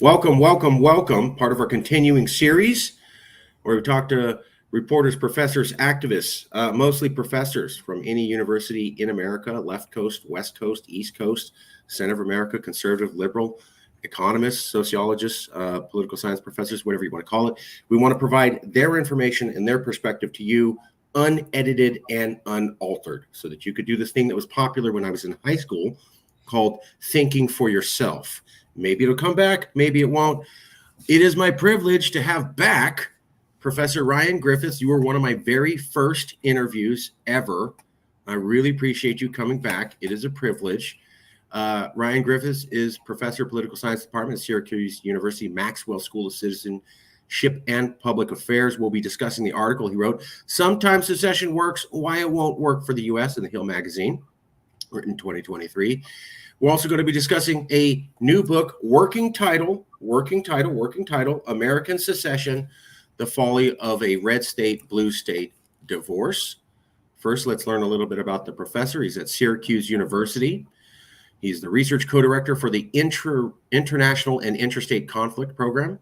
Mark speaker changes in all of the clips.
Speaker 1: Welcome, welcome, welcome. Part of our continuing series where we talk to reporters, professors, activists, mostly professors from any university in America, left coast, west coast, east coast, center of America, conservative, liberal, economists, sociologists, political science professors, whatever you want to call it. We want to provide their information and their perspective to you, unedited and unaltered, so that you could do this thing that was popular when I was in high school called thinking for yourself. Maybe it'll come back, maybe it won't. It is my privilege to have back Professor Ryan Griffiths. You were one of my very first interviews ever. I really appreciate you coming back. It is a privilege. Ryan Griffiths is professor of political science department at Syracuse University, Maxwell School of Citizenship and Public Affairs. We'll be discussing the article he wrote, Sometimes Secession Works, Why It Won't Work for the U.S. in the Hill magazine, written in 2023. We're also going to be discussing a new book, working title, American Secession, The Folly of a Red State, Blue State Divorce. First, let's learn a little bit about the professor. He's at Syracuse University. He's the research co-director for the International and Interstate Conflict Program,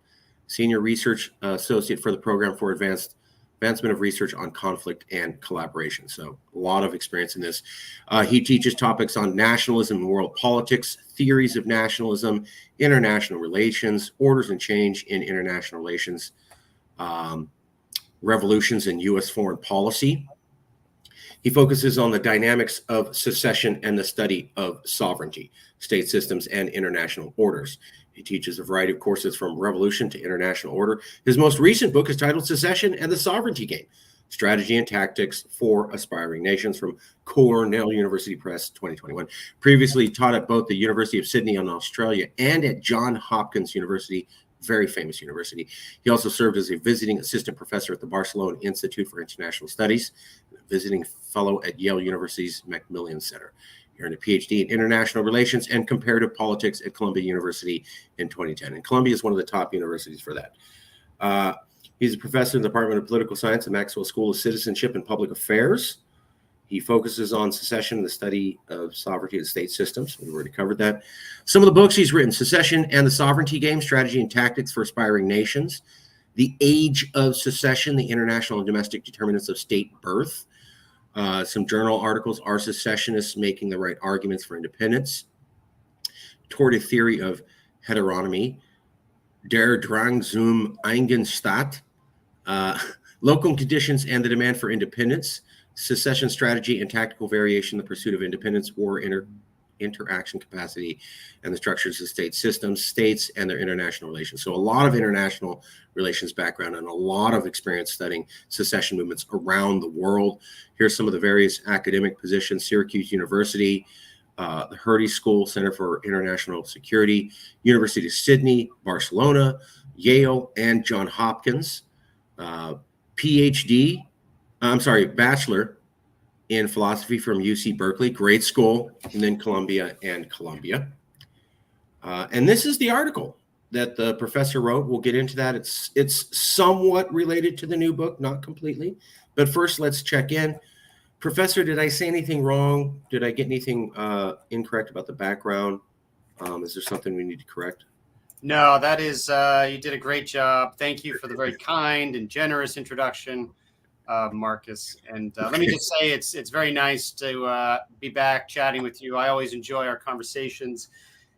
Speaker 1: senior research associate for the Program for Advancement of Research on Conflict and Collaboration. So a lot of experience in this. He teaches topics on nationalism and world politics, theories of nationalism, international relations, orders and change in international relations, revolutions in U.S. foreign policy. He focuses on the dynamics of secession and the study of sovereignty, state systems, and international orders. He teaches a variety of courses from revolution to international order. His most recent book is titled Secession and the Sovereignty Game, Strategy and Tactics for Aspiring Nations, from Cornell University Press, 2021. Previously taught at both the University of Sydney in Australia and at Johns Hopkins University, very famous university. He also served as a visiting assistant professor at the Barcelona Institute for International Studies, and a visiting fellow at Yale University's Macmillan Center. He earned a PhD in international relations and comparative politics at Columbia University in 2010. And Columbia is one of the top universities for that. He's a professor in the Department of Political Science at Maxwell School of Citizenship and Public Affairs. He focuses on secession and the study of sovereignty and state systems. We've already covered that. Some of the books he's written: Secession and the Sovereignty Game, Strategy and Tactics for Aspiring Nations, The Age of Secession, The International and Domestic Determinants of State Birth. Some journal articles, Are Secessionists Making the Right Arguments for Independence? Toward a Theory of Heteronomy, Der Drang zum Eigenstaat, Local Conditions and the Demand for Independence, Secession Strategy and Tactical Variation, The Pursuit of Independence, War, Interaction Capacity, and the Structures of State Systems, States and Their International Relations. So a lot of international relations background and a lot of experience studying secession movements around the world. Here's some of the various academic positions: Syracuse University, the Hertie School, Center for International Security, University of Sydney, Barcelona, Yale, and Johns Hopkins. Bachelor in philosophy from UC Berkeley, great school, and then Columbia. And this is the article that the professor wrote. We'll get into that. It's somewhat related to the new book, not completely. But first, let's check in. Professor, did I say anything wrong? Did I get anything incorrect about the background? Is there something we need to correct?
Speaker 2: No, that is, you did a great job. Thank you for the very kind and generous introduction, Marcus. And let me just say, it's very nice to be back chatting with you. I always enjoy our conversations,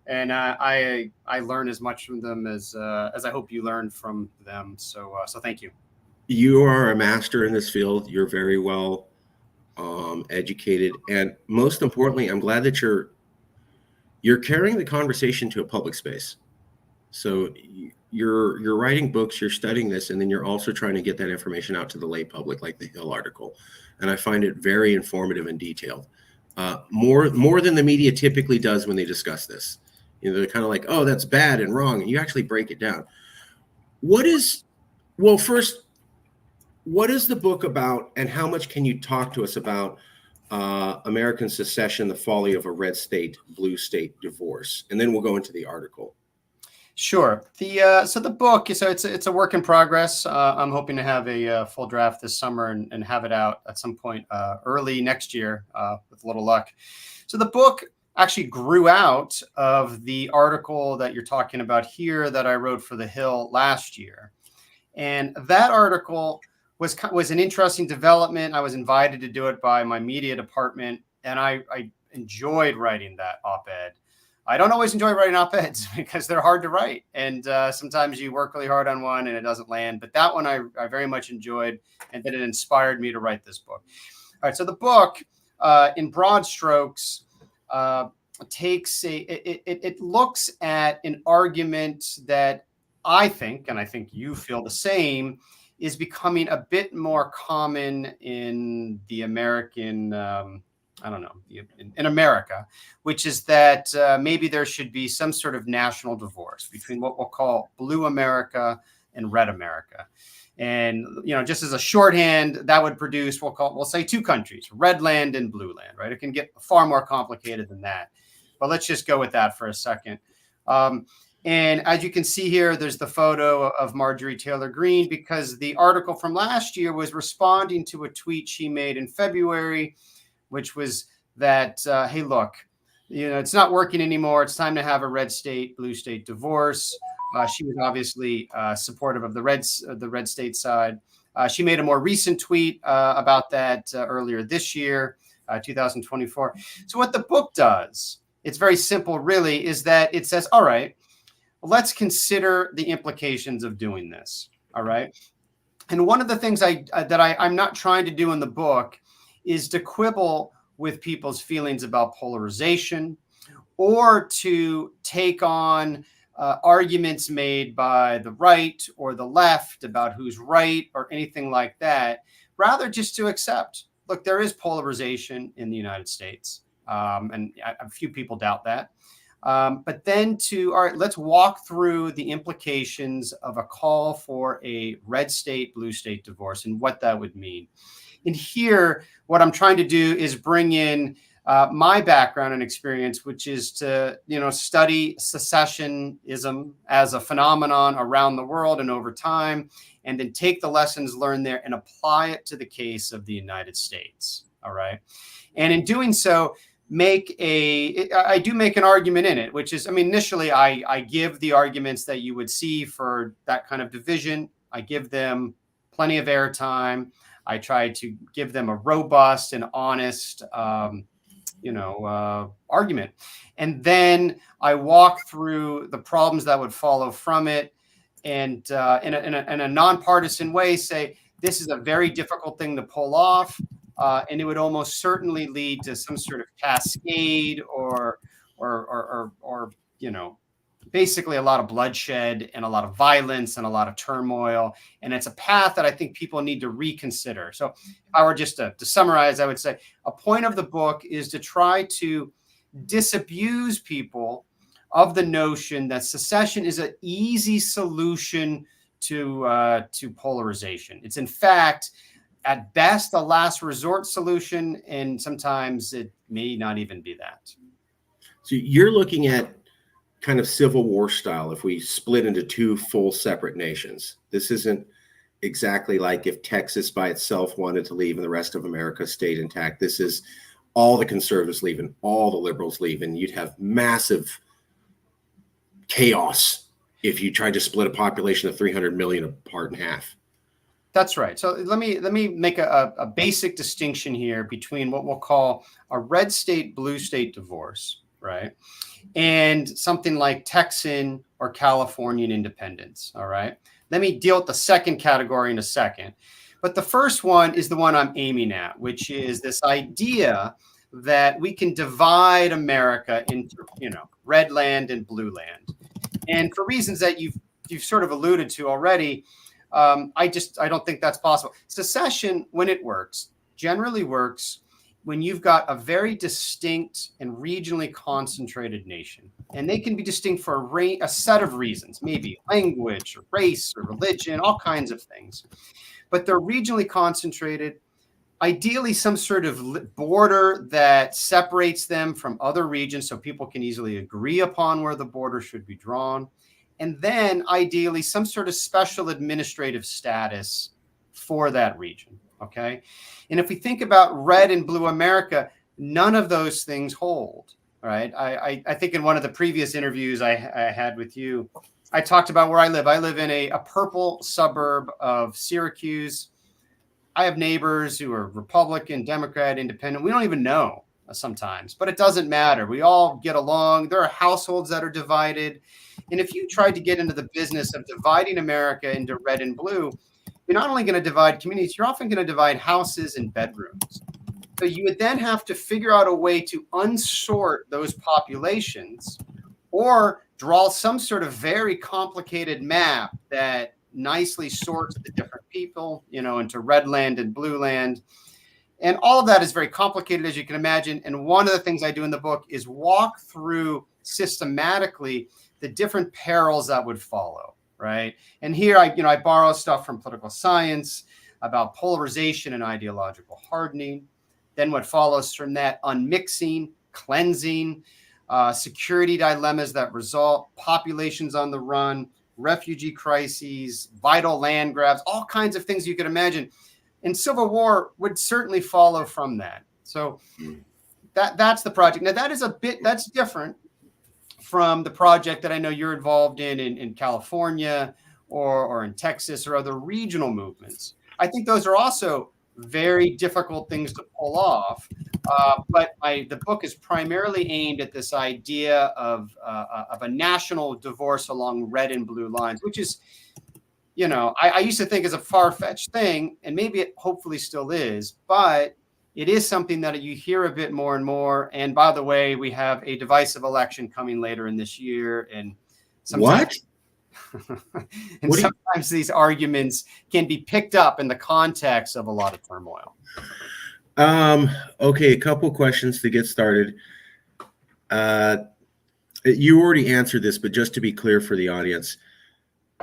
Speaker 2: and I learn as much from them as I hope you learn from them. So thank you.
Speaker 1: You are a master in this field. You're very well educated, and most importantly, I'm glad that you're carrying the conversation to a public space. So you're writing books, you're studying this, and then you're also trying to get that information out to the lay public, like the Hill article. And I find it very informative and detailed, more than the media typically does when they discuss this. You know, they're kind of like, oh, that's bad and wrong, and you actually break it down. First, what is the book about, and how much can you talk to us about American Secession, The Folly of a Red State, Blue State Divorce? And then we'll go into the article.
Speaker 2: Sure. The book, so it's a work in progress. I'm hoping to have a full draft this summer and have it out at some point early next year with a little luck. So the book actually grew out of the article that you're talking about here that I wrote for The Hill last year. And that article was an interesting development. I was invited to do it by my media department, and I enjoyed writing that op-ed. I don't always enjoy writing op-eds because they're hard to write, and sometimes you work really hard on one and it doesn't land. But that one I very much enjoyed, and then it inspired me to write this book. All right, so the book, in broad strokes, it looks at an argument that I think, and I think you feel the same, is becoming a bit more common in the American, in America, which is that maybe there should be some sort of national divorce between what we'll call blue America and red America. And, just as a shorthand, that would produce, we'll say two countries, red land and blue land, right? It can get far more complicated than that. But let's just go with that for a second. And as you can see here, there's the photo of Marjorie Taylor Greene, because the article from last year was responding to a tweet she made in February, which was that, hey, look, it's not working anymore. It's time to have a red state, blue state divorce. She was obviously supportive of the red state side. She made a more recent tweet about that earlier this year, 2024. So what the book does, it's very simple, really, is that it says, all right, let's consider the implications of doing this. All right. And one of the things I'm not trying to do in the book is to quibble with people's feelings about polarization or to take on arguments made by the right or the left about who's right or anything like that. Rather, just to accept, look, there is polarization in the United States. And a few people doubt that. But then all right, let's walk through the implications of a call for a red state, blue state divorce and what that would mean. And here, what I'm trying to do is bring in my background and experience, which is to, study secessionism as a phenomenon around the world and over time, and then take the lessons learned there and apply it to the case of the United States. All right. And in doing so, I do make an argument in it, which is, initially I give the arguments that you would see for that kind of division. I give them plenty of airtime. I try to give them a robust and honest, argument. And then I walk through the problems that would follow from it. And in a nonpartisan way, say, this is a very difficult thing to pull off. And it would almost certainly lead to some sort of cascade or basically a lot of bloodshed and a lot of violence and a lot of turmoil. And it's a path that I think people need to reconsider. So if I were just to summarize, I would say a point of the book is to try to disabuse people of the notion that secession is an easy solution to polarization. It's in fact, at best, a last resort solution, and sometimes it may not even be that.
Speaker 1: So you're looking at kind of Civil War style, if we split into two full separate nations. This isn't exactly like if Texas by itself wanted to leave and the rest of America stayed intact. This is all the conservatives leave and all the liberals leave, and you'd have massive chaos if you tried to split a population of 300 million apart in half.
Speaker 2: That's right. So let me make a basic distinction here between what we'll call a red state, blue state divorce, right? And something like Texan or Californian independence, all right? Let me deal with the second category in a second. But the first one is the one I'm aiming at, which is this idea that we can divide America into, red land and blue land. And for reasons that you've sort of alluded to already, I don't think that's possible. Secession, when it works, generally works when you've got a very distinct and regionally concentrated nation. And they can be distinct for a set of reasons, maybe language or race or religion, all kinds of things. But they're regionally concentrated, ideally some sort of border that separates them from other regions so people can easily agree upon where the border should be drawn. And then ideally some sort of special administrative status for that region, okay? And if we think about red and blue America, none of those things hold, right? I think in one of the previous interviews I had with you, I talked about where I live. I live in a purple suburb of Syracuse. I have neighbors who are Republican, Democrat, Independent. We don't even know sometimes, but it doesn't matter. We all get along. There are households that are divided. And if you tried to get into the business of dividing America into red and blue, you're not only going to divide communities, you're often going to divide houses and bedrooms. So you would then have to figure out a way to unsort those populations or draw some sort of very complicated map that nicely sorts the different people, into red land and blue land. And all of that is very complicated, as you can imagine. And one of the things I do in the book is walk through systematically the different perils that would follow, right? And here I borrow stuff from political science about polarization and ideological hardening. Then what follows from that, unmixing, cleansing, security dilemmas that result, populations on the run, refugee crises, vital land grabs, all kinds of things you could imagine. And civil war would certainly follow from that. So that's the project. Now that's different from the project that I know you're involved in California or in Texas or other regional movements. I think those are also very difficult things to pull off. But the book is primarily aimed at this idea of a national divorce along red and blue lines, which is, I used to think is a far-fetched thing, and maybe it hopefully still is, but it is something that you hear a bit more and more. And by the way, we have a divisive election coming later in this year. And sometimes, sometimes these arguments can be picked up in the context of a lot of turmoil.
Speaker 1: Okay, a couple questions to get started. You already answered this, but just to be clear for the audience,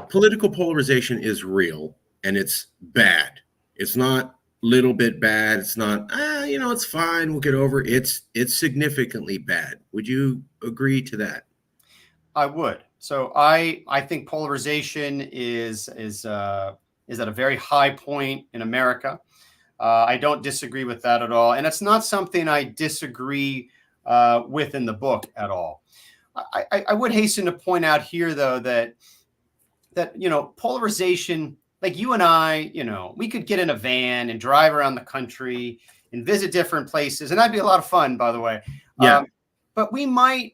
Speaker 1: political polarization is real and it's bad. It's not little bit bad. It's not, it's fine, we'll get over it. It's significantly bad. Would you agree to that?
Speaker 2: I would. So I think polarization is at a very high point in America. I don't disagree with that at all. And it's not something I disagree with in the book at all. I would hasten to point out here, though, that polarization, like you and I, we could get in a van and drive around the country and visit different places. And that'd be a lot of fun, by the way.
Speaker 1: Yeah.
Speaker 2: But we might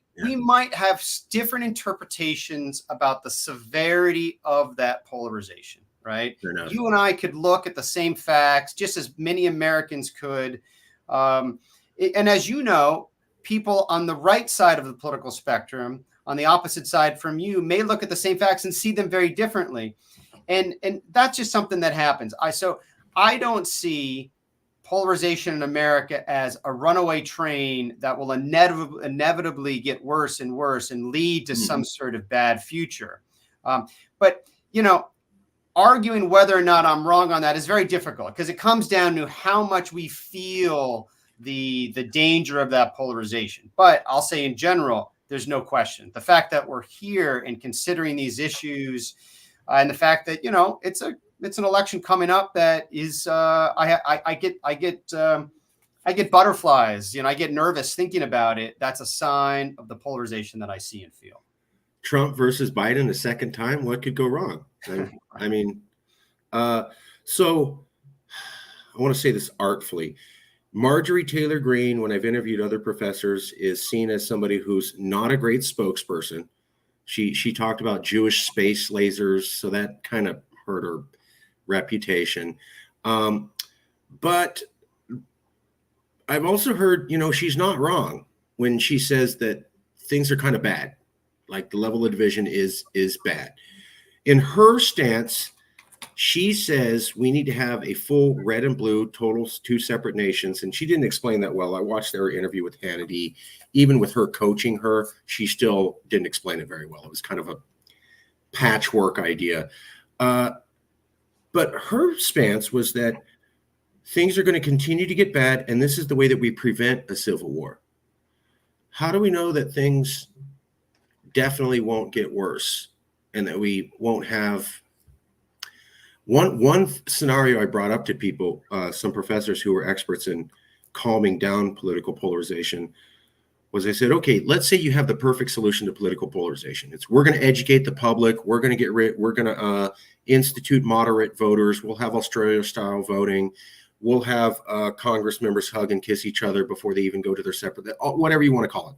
Speaker 2: have different interpretations about the severity of that polarization, right? You and I could look at the same facts just as many Americans could. And as you know, people on the right side of the political spectrum, on the opposite side from you, may look at the same facts and see them very differently. And that's just something that happens. I don't see polarization in America as a runaway train that will inevitably get worse and worse and lead to some sort of bad future. But arguing whether or not I'm wrong on that is very difficult because it comes down to how much we feel the danger of that polarization. But I'll say in general, there's no question. The fact that we're here and considering these issues and the fact that, it's an election coming up that is, I get butterflies, I get nervous thinking about it. That's a sign of the polarization that I see and feel.
Speaker 1: Trump versus Biden a second time. What could go wrong? I mean, so I want to say this artfully. Marjorie Taylor Greene, when I've interviewed other professors, is seen as somebody who's not a great spokesperson. She talked about Jewish space lasers, so that kind of hurt her reputation. But I've also heard, she's not wrong when she says that things are kind of bad, like the level of division is bad. In her stance, she says we need to have a full red and blue, total two separate nations. And she didn't explain that well. I watched her interview with Hannity. Even with her coaching her, she still didn't explain it very well. It was kind of a patchwork idea. But her stance was that things are going to continue to get bad, and this is the way that we prevent a civil war. How do we know that things definitely won't get worse and that we won't have one scenario I brought up to people, some professors who were experts in calming down political polarization, was they said, okay, let's say you have the perfect solution to political polarization. It's we're going to educate the public. We're going to institute moderate voters. We'll have Australia-style voting. We'll have Congress members hug and kiss each other before they even go to their separate, whatever you want to call it.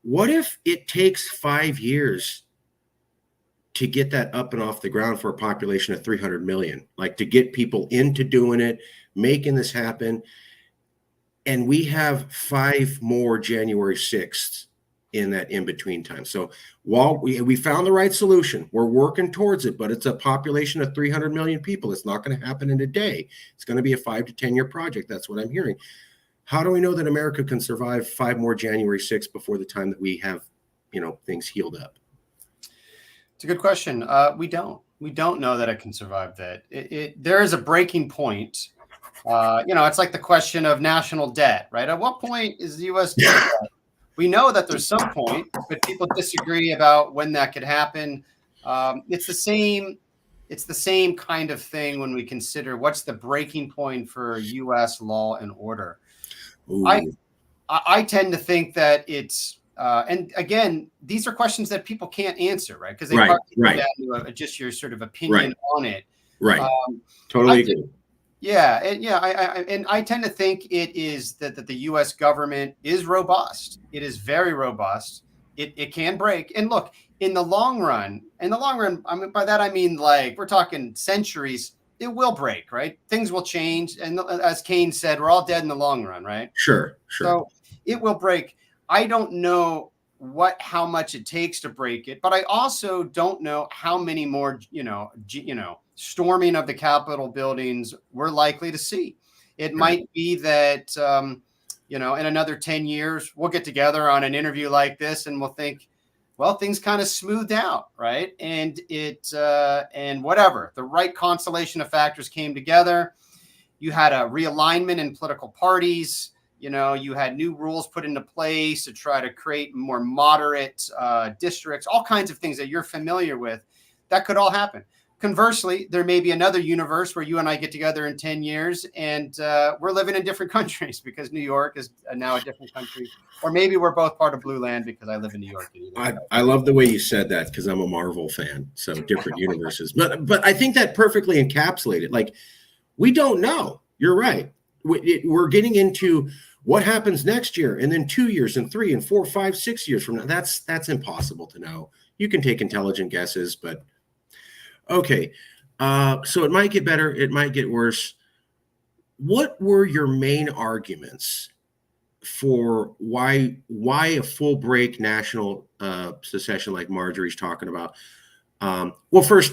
Speaker 1: What if it takes 5 years to get that up and off the ground for a population of 300 million, like to get people into doing it, making this happen? And we have 5 more January 6th in that in-between time. So while we found the right solution, we're working towards it, but it's a population of 300 million people. It's not going to happen in a day. It's going to be a 5 to 10 year project. That's what I'm hearing. How do we know that America can survive 5 more January 6th before the time that we have, things healed up?
Speaker 2: It's a good question. We don't know that it can survive that. There is a breaking point. It's like the question of national debt, right? At what point is the U.S. debt? We know that there's some point, but people disagree about when that could happen. It's the same kind of thing when we consider what's the breaking point for U.S. law and order.
Speaker 1: Ooh.
Speaker 2: I tend to think that it's and again, these are questions that people can't answer, right? Because they
Speaker 1: right.
Speaker 2: Down to just your sort of opinion on it.
Speaker 1: Right. Totally agree.
Speaker 2: I tend to think it is that the U.S. government is robust. It is very robust. It can break. And look, in the long run, I mean, by that I mean like we're talking centuries. It will break, right? Things will change, and as Keynes said, we're all dead in the long run, right?
Speaker 1: Sure.
Speaker 2: So it will break. I don't know how much it takes to break it, but I also don't know how many more, storming of the Capitol buildings we're likely to see. It might be that, in another 10 years, we'll get together on an interview like this and we'll think, well, things kind of smoothed out, right? And and whatever, the right constellation of factors came together. You had a realignment in political parties. You had new rules put into place to try to create more moderate districts, all kinds of things that you're familiar with. That could all happen. Conversely, there may be another universe where you and I get together in 10 years and we're living in different countries because New York is now a different country. Or maybe we're both part of Blue Land because I live in New York.
Speaker 1: I love the way you said that because I'm a Marvel fan. So different universes. But I think that perfectly encapsulated. Like, we don't know. You're right. We're getting into what happens next year and then 2 years and 3 and 4, 5, 6 years from now. That's impossible to know. You can take intelligent guesses, but okay. So it might get better. It might get worse. What were your main arguments for why a full break national secession like Marjorie's talking about? Well, first,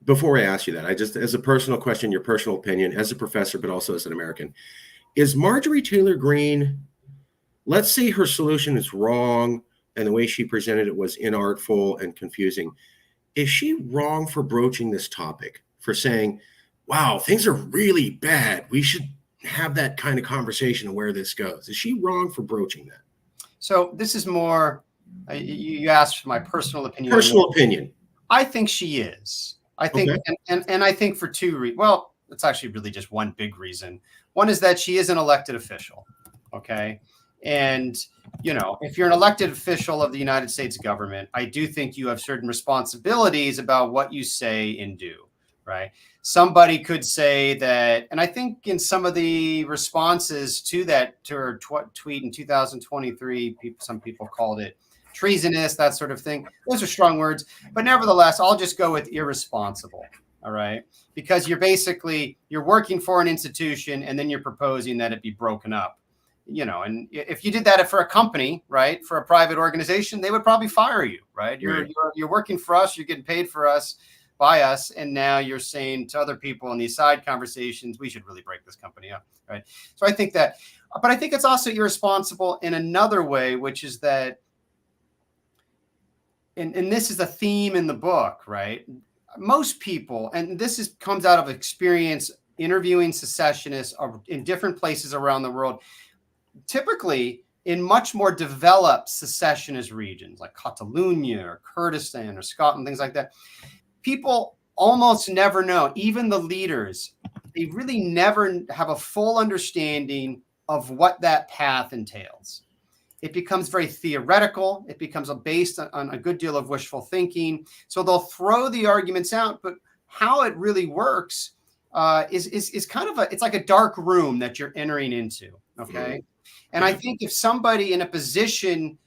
Speaker 1: before I ask you that, I just, as a personal question, your personal opinion as a professor, but also as an American, is Marjorie Taylor Greene, let's say her solution is wrong and the way she presented it was inartful and confusing. Is she wrong for broaching this topic, for saying, wow, things are really bad, we should have that kind of conversation of where this goes? Is she wrong for broaching that?
Speaker 2: So this is more, you asked for my personal opinion.
Speaker 1: Personal opinion.
Speaker 2: I think she is. I think, okay. and I think for two reasons. Well, it's actually really just one big reason. One is that she is an elected official. Okay. And, if you're an elected official of the United States government, I do think you have certain responsibilities about what you say and do, right? Somebody could say that, and I think in some of the responses to her tweet in 2023, some people called it treasonous, that sort of thing. Those are strong words, but nevertheless, I'll just go with irresponsible. All right. Because you're working for an institution and then you're proposing that it be broken up, and if you did that for a company, right, for a private organization, they would probably fire you, right? You're working for us, you're getting paid for us, by us. And now you're saying to other people in these side conversations, we should really break this company up. Right. So I think that, but I think it's also irresponsible in another way, which is that, and this is a theme in the book, right? Most people, and this comes out of experience interviewing secessionists in different places around the world, typically in much more developed secessionist regions like Catalonia or Kurdistan or Scotland, things like that. People almost never know, even the leaders, they really never have a full understanding of what that path entails. It becomes very theoretical. It becomes based on a good deal of wishful thinking. So they'll throw the arguments out, but how it really works is kind of it's like a dark room that you're entering into. Okay. And I think if somebody in a position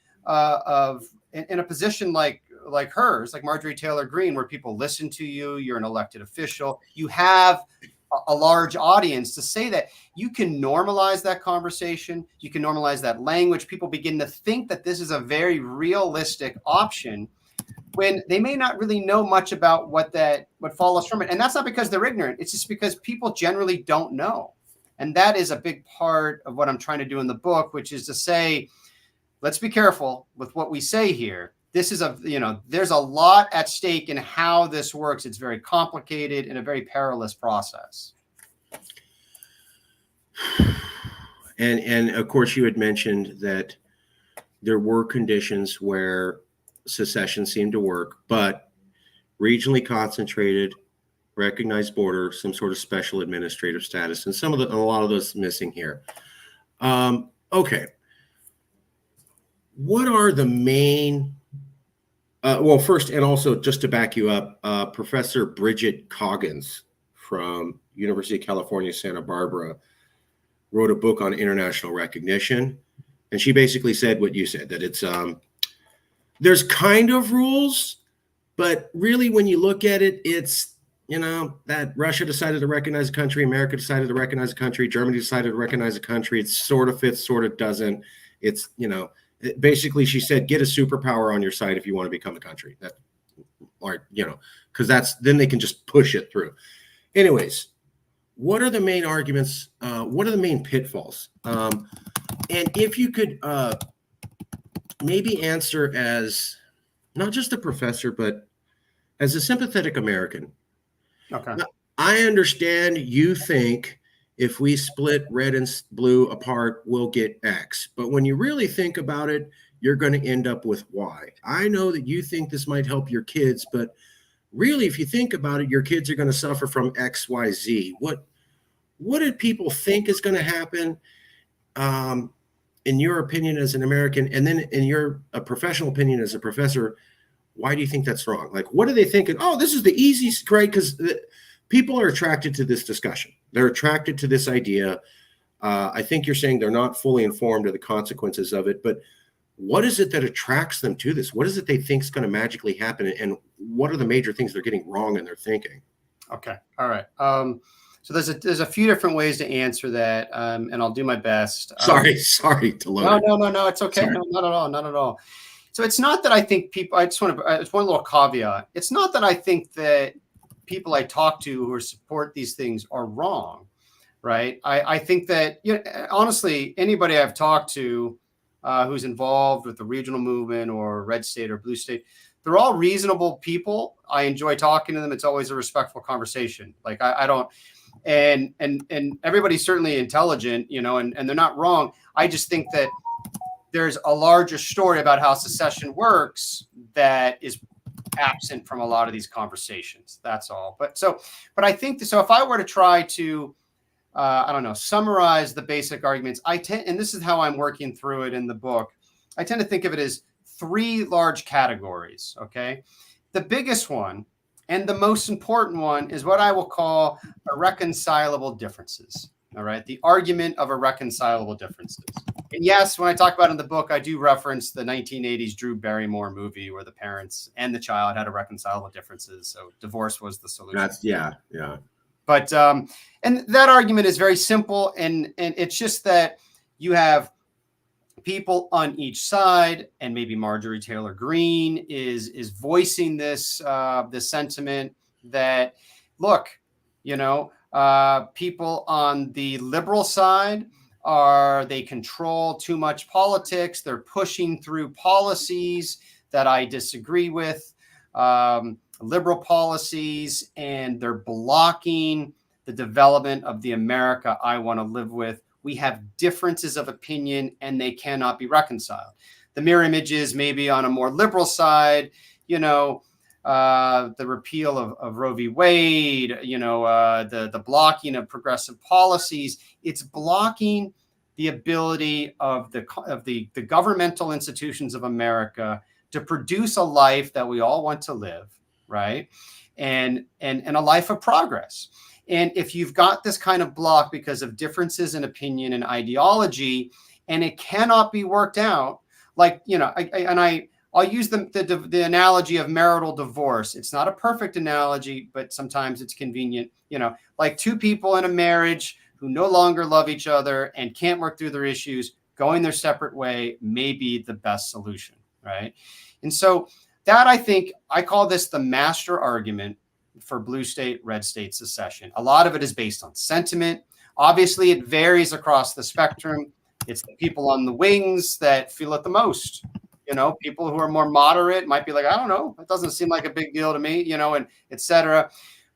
Speaker 2: in a position like hers, like Marjorie Taylor Greene, where people listen to you, you're an elected official, you have a large audience, to say that you can normalize that conversation, you can normalize that language. People begin to think that this is a very realistic option when they may not really know much about what follows from it. And that's not because they're ignorant. It's just because people generally don't know. And that is a big part of what I'm trying to do in the book, which is to say, let's be careful with what we say here. This is there's a lot at stake in how this works. It's very complicated and a very perilous process.
Speaker 1: And of course, you had mentioned that there were conditions where secession seemed to work, but regionally concentrated, recognized border, some sort of special administrative status, and a lot of those missing here. Okay. What are the main well, first, and also just to back you up, Professor Bridget Coggins from University of California, Santa Barbara, wrote a book on international recognition. And she basically said what you said, that it's there's kind of rules, but really when you look at it, it's, that Russia decided to recognize a country, America decided to recognize a country, Germany decided to recognize a country. It sort of fits, sort of doesn't. It's, basically, she said, get a superpower on your side if you want to become a country. Because then they can just push it through. Anyways, what are the main arguments? What are the main pitfalls? And if you could maybe answer as not just a professor, but as a sympathetic American.
Speaker 2: Okay.
Speaker 1: Now, I understand you think if we split red and blue apart, we'll get X. But when you really think about it, you're going to end up with Y. I know that you think this might help your kids, but really, if you think about it, your kids are going to suffer from X, Y, Z. What did people think is going to happen? In your opinion as an American, and then in your professional opinion as a professor, why do you think that's wrong? Like, what are they thinking? Oh, this is the easiest, right? Because people are attracted to this discussion. They're attracted to this idea. I think you're saying they're not fully informed of the consequences of it, but what is it that attracts them to this? What is it they think is going to magically happen? And what are the major things they're getting wrong in their thinking?
Speaker 2: Okay. All right. So there's a few different ways to answer that, and I'll do my best.
Speaker 1: Sorry to load.
Speaker 2: No, it's okay. No, not at all. So it's not that I think people. It's one little caveat. It's not that I think that people I talk to who support these things are wrong, right? I think that honestly, anybody I've talked to who's involved with the regional movement or red state or blue state, they're all reasonable people. I enjoy talking to them. It's always a respectful conversation. Like I don't. And everybody's certainly intelligent, and they're not wrong. I just think that there's a larger story about how secession works that is absent from a lot of these conversations. That's all. But I think so. If I were to try to, summarize the basic arguments, and this is how I'm working through it in the book. I tend to think of it as three large categories. Okay, the biggest one and the most important one is what I will call irreconcilable differences. All right. The argument of irreconcilable differences. And yes, when I talk about it in the book, I do reference the 1980s Drew Barrymore movie where the parents and the child had irreconcilable differences. So divorce was the solution.
Speaker 1: Yeah.
Speaker 2: But, and that argument is very simple. And it's just that you have people on each side, and maybe Marjorie Taylor Greene is voicing this sentiment that, look, people on the liberal side they control too much politics. They're pushing through policies that I disagree with, liberal policies, and they're blocking the development of the America I want to live with. We have differences of opinion and they cannot be reconciled. The mirror image is maybe on a more liberal side, the repeal of Roe v. Wade, the blocking of progressive policies. It's blocking the ability of the governmental institutions of America to produce a life that we all want to live, right? And a life of progress. And if you've got this kind of block because of differences in opinion and ideology, and it cannot be worked out, like, you know, I'll use the analogy of marital divorce. It's not a perfect analogy, but sometimes it's convenient. You know, like two people in a marriage who no longer love each other and can't work through their issues, going their separate way may be the best solution, right? And so that, I think, I call this the master argument for blue state, red state secession. A lot of it is based on sentiment. Obviously, it varies across the spectrum. It's the people on the wings that feel it the most. You know, people who are more moderate might be like, I don't know, it doesn't seem like a big deal to me, you know, and et cetera.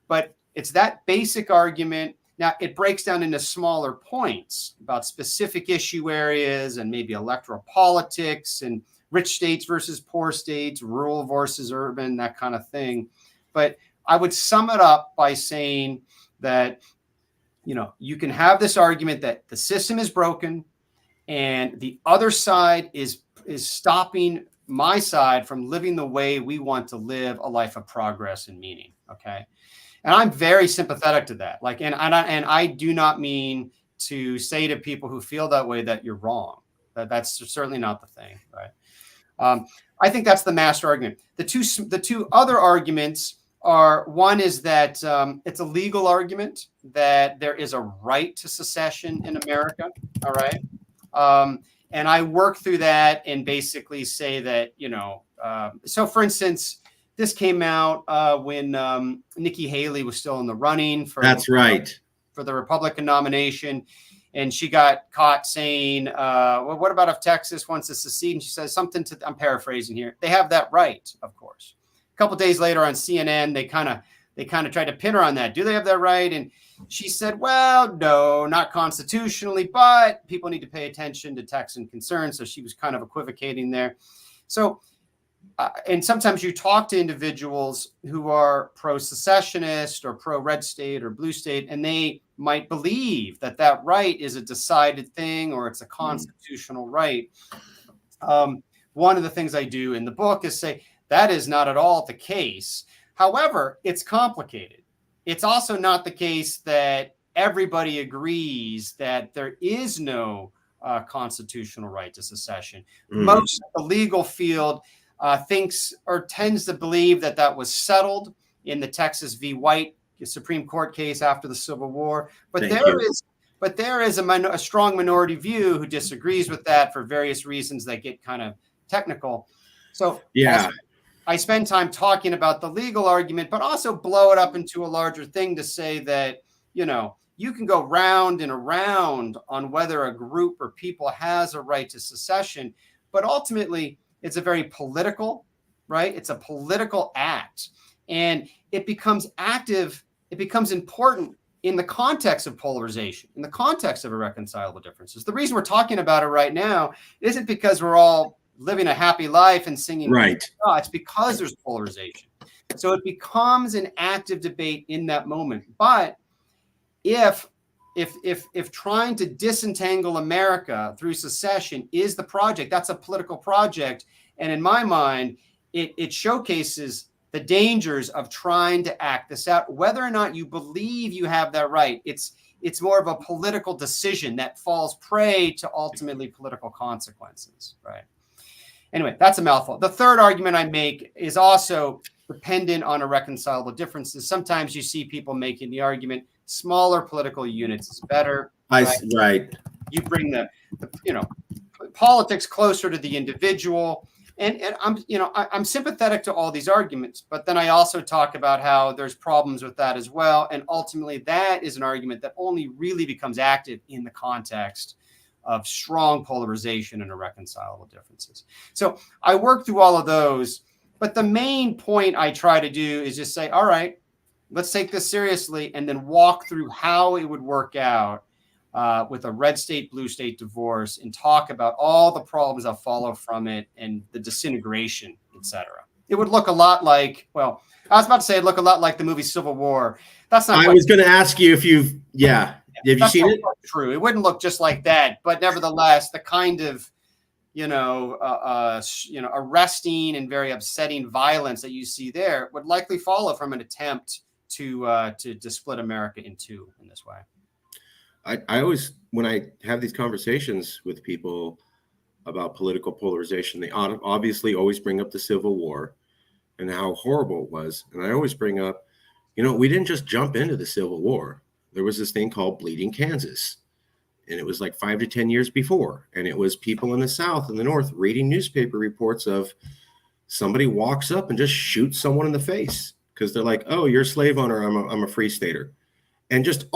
Speaker 2: But it's that basic argument. Now, it breaks down into smaller points about specific issue areas and maybe electoral politics and rich states versus poor states, rural versus urban, that kind of thing. But I would sum it up by saying that, you know, you can have this argument that the system is broken and the other side is stopping my side from living the way we want to live, a life of progress and meaning. Okay. And I'm very sympathetic to that. Like, and I do not mean to say to people who feel that way that you're wrong. That's certainly not the thing, right? I think that's the master argument. The two other arguments are, one is that it's a legal argument that there is a right to secession in America. All right. And I work through that and basically say that, you know, so for instance, this came out when Nikki Haley was still in the running for for the Republican nomination. And she got caught saying, well, what about if Texas wants to secede? And she says something to, I'm paraphrasing here, they have that right, of course. A couple of days later on CNN, they kind of tried to pin her on that. Do they have that right? And she said, well, no, not constitutionally, but people need to pay attention to Texan concerns. So she was kind of equivocating there. So, and sometimes you talk to individuals who are pro-secessionist or pro-red state or blue state, and they might believe that that right is a decided thing or it's a constitutional right. One of the things I do in the book is say that is not at all the case. However, it's complicated. It's also not the case that everybody agrees that there is no constitutional right to secession. Most of the legal field thinks or tends to believe that that was settled in the Texas v. White Supreme Court case after the Civil War. But there is a strong minority view who disagrees with that for various reasons that get kind of technical. So yeah, I spend time talking about the legal argument, but also blow it up into a larger thing to say that, you know, you can go round and around on whether a group or people has a right to secession, but ultimately it's a very political, right? It's a political act, and it becomes active. It becomes important in the context of polarization, in the context of irreconcilable differences. The reason we're talking about it right now isn't because we're all living a happy life and singing.
Speaker 1: Right.
Speaker 2: Oh, it's because there's polarization. So it becomes an active debate in that moment. But if trying to disentangle America through secession is the project, that's a political project. And in my mind, it showcases the dangers of trying to act this out, whether or not you believe you have that right. It's more of a political decision that falls prey to ultimately political consequences, right? Anyway, that's a mouthful. The third argument I make is also dependent on irreconcilable differences. Sometimes you see people making the argument, smaller political units is better.
Speaker 1: Right.
Speaker 2: You bring the politics closer to the individual. And I'm sympathetic to all these arguments, but then I also talk about how there's problems with that as well. And ultimately, that is an argument that only really becomes active in the context of strong polarization and irreconcilable differences. So I work through all of those, but the main point I try to do is just say, all right, let's take this seriously, and then walk through how it would work out with a red state, blue state divorce, and talk about all the problems that follow from it and the disintegration, et cetera. It would look a lot like, well, I was about to say it'd look a lot like the movie Civil War. That's not.
Speaker 1: I was going to ask you if you've, Have you seen it?
Speaker 2: True. It wouldn't look just like that, but nevertheless, the kind of arresting and very upsetting violence that you see there would likely follow from an attempt to split America in two in this way.
Speaker 1: I always, when I have these conversations with people about political polarization, they obviously always bring up the Civil War and how horrible it was. And I always bring up, we didn't just jump into the Civil War. There was this thing called Bleeding Kansas. And it was like 5 to 10 years before. And it was people in the South and the North reading newspaper reports of somebody walks up and just shoots someone in the face because they're like, oh, you're a slave owner. I'm a free stater. And just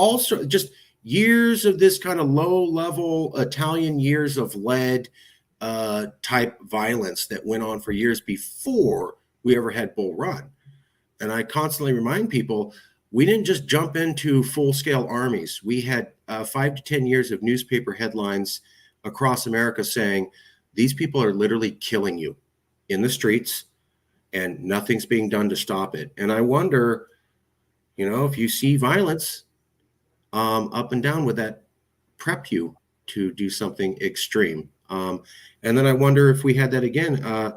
Speaker 1: years of this kind of low level Italian years of lead type violence that went on for years before we ever had Bull Run. And I constantly remind people, we didn't just jump into full-scale armies. We had 5 to 10 years of newspaper headlines across America saying, these people are literally killing you in the streets and nothing's being done to stop it. And I wonder, if you see violence up and down, would that prep you to do something extreme? And then I wonder if we had that again.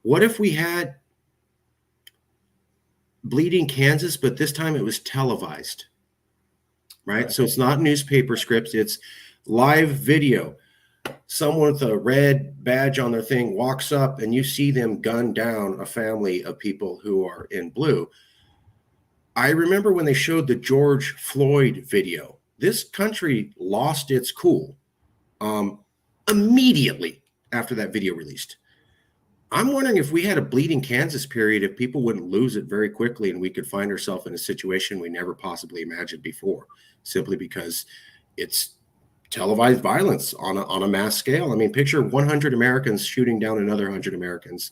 Speaker 1: What if we had Bleeding Kansas, but this time it was televised, right? So it's not newspaper scripts, it's live video. Someone with a red badge on their thing walks up and you see them gun down a family of people who are in blue. I remember when they showed the George Floyd video, this country lost its cool immediately after that video released. I'm wondering if we had a Bleeding Kansas period, if people wouldn't lose it very quickly and we could find ourselves in a situation we never possibly imagined before, simply because it's televised violence on a mass scale. I mean, picture 100 Americans shooting down another 100 Americans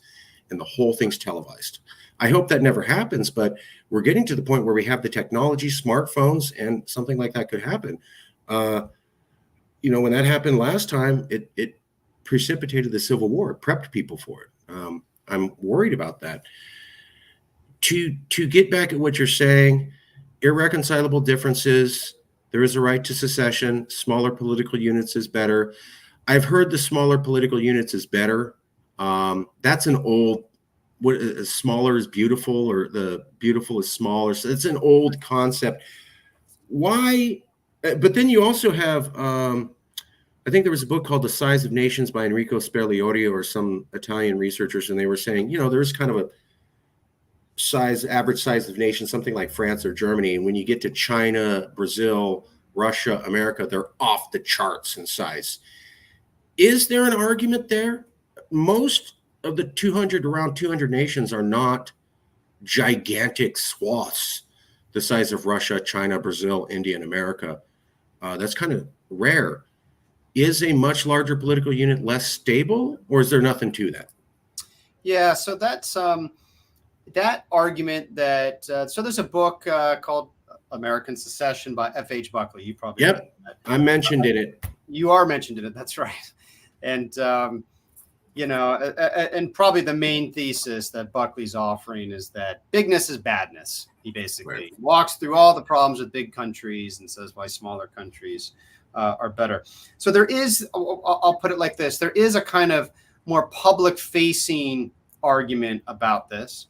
Speaker 1: and the whole thing's televised. I hope that never happens, but we're getting to the point where we have the technology, smartphones, and something like that could happen. When that happened last time, it precipitated the Civil War, it prepped people for it. I'm worried about that. To get back at what you're saying, irreconcilable differences, there is a right to secession, smaller political units is better. I've heard the smaller political units is better. That's an old, smaller is beautiful, or the beautiful is smaller. So it's an old concept. Why? But then you also have, I think there was a book called The Size of Nations by Enrico Sperliorio or some Italian researchers, and they were saying, there's kind of a average size of nation, something like France or Germany. And when you get to China, Brazil, Russia, America, they're off the charts in size. Is there an argument there? Most of the around 200 nations are not gigantic swaths the size of Russia, China, Brazil, India, and America. That's kind of rare. Is a much larger political unit less stable, or is there nothing to that?
Speaker 2: Yeah, so that's that argument that so there's a book called American Secession by F.H. Buckley. You probably
Speaker 1: read that. I mentioned in it.
Speaker 2: You are mentioned in it. That's right. And and probably the main thesis that Buckley's offering is that bigness is badness. He basically walks through all the problems with big countries and says why smaller countries are better. So there is, I'll put it like this, there is a kind of more public facing argument about this.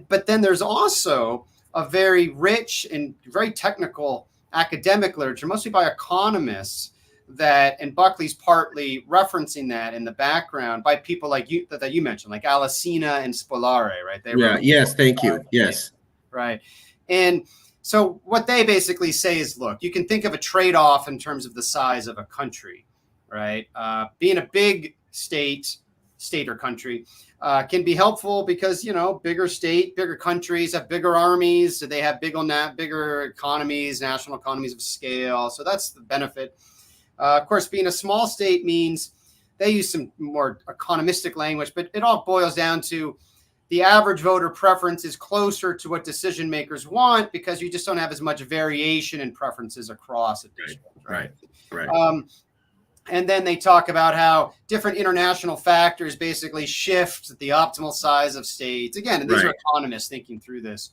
Speaker 2: But then there's also a very rich and very technical academic literature, mostly by economists, and Buckley's partly referencing that in the background by people like you that you mentioned, like Alesina and Spolare, right?
Speaker 1: Yes, thank you. Yes.
Speaker 2: Right. And so what they basically say is, look, you can think of a trade-off in terms of the size of a country, right? Being a big state or country can be helpful because, bigger state, bigger countries have bigger armies. So they have bigger economies, national economies of scale. So that's the benefit. Of course, being a small state means they use some more economistic language, but it all boils down to the average voter preference is closer to what decision makers want because you just don't have as much variation in preferences across a district.
Speaker 1: Right.
Speaker 2: And then they talk about how different international factors basically shift the optimal size of states. Again, and these are economists thinking through this.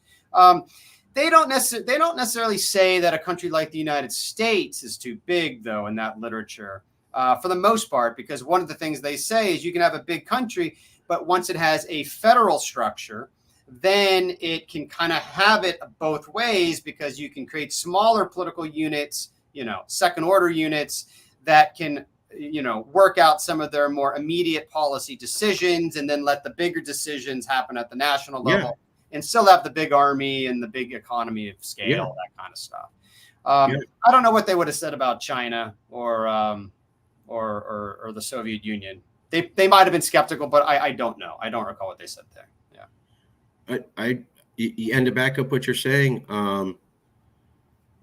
Speaker 2: They don't necessarily say that a country like the United States is too big, though, in that literature, for the most part, because one of the things they say is you can have a big country, but once it has a federal structure, then it can kind of have it both ways, because you can create smaller political units, second order units that can, work out some of their more immediate policy decisions, and then let the bigger decisions happen at the national level. And still have the big army and the big economy of scale, that kind of stuff. I don't know what they would have said about China or the Soviet Union. They might have been skeptical, but I don't know. I don't recall what they said there. Yeah.
Speaker 1: And to back up what you're saying,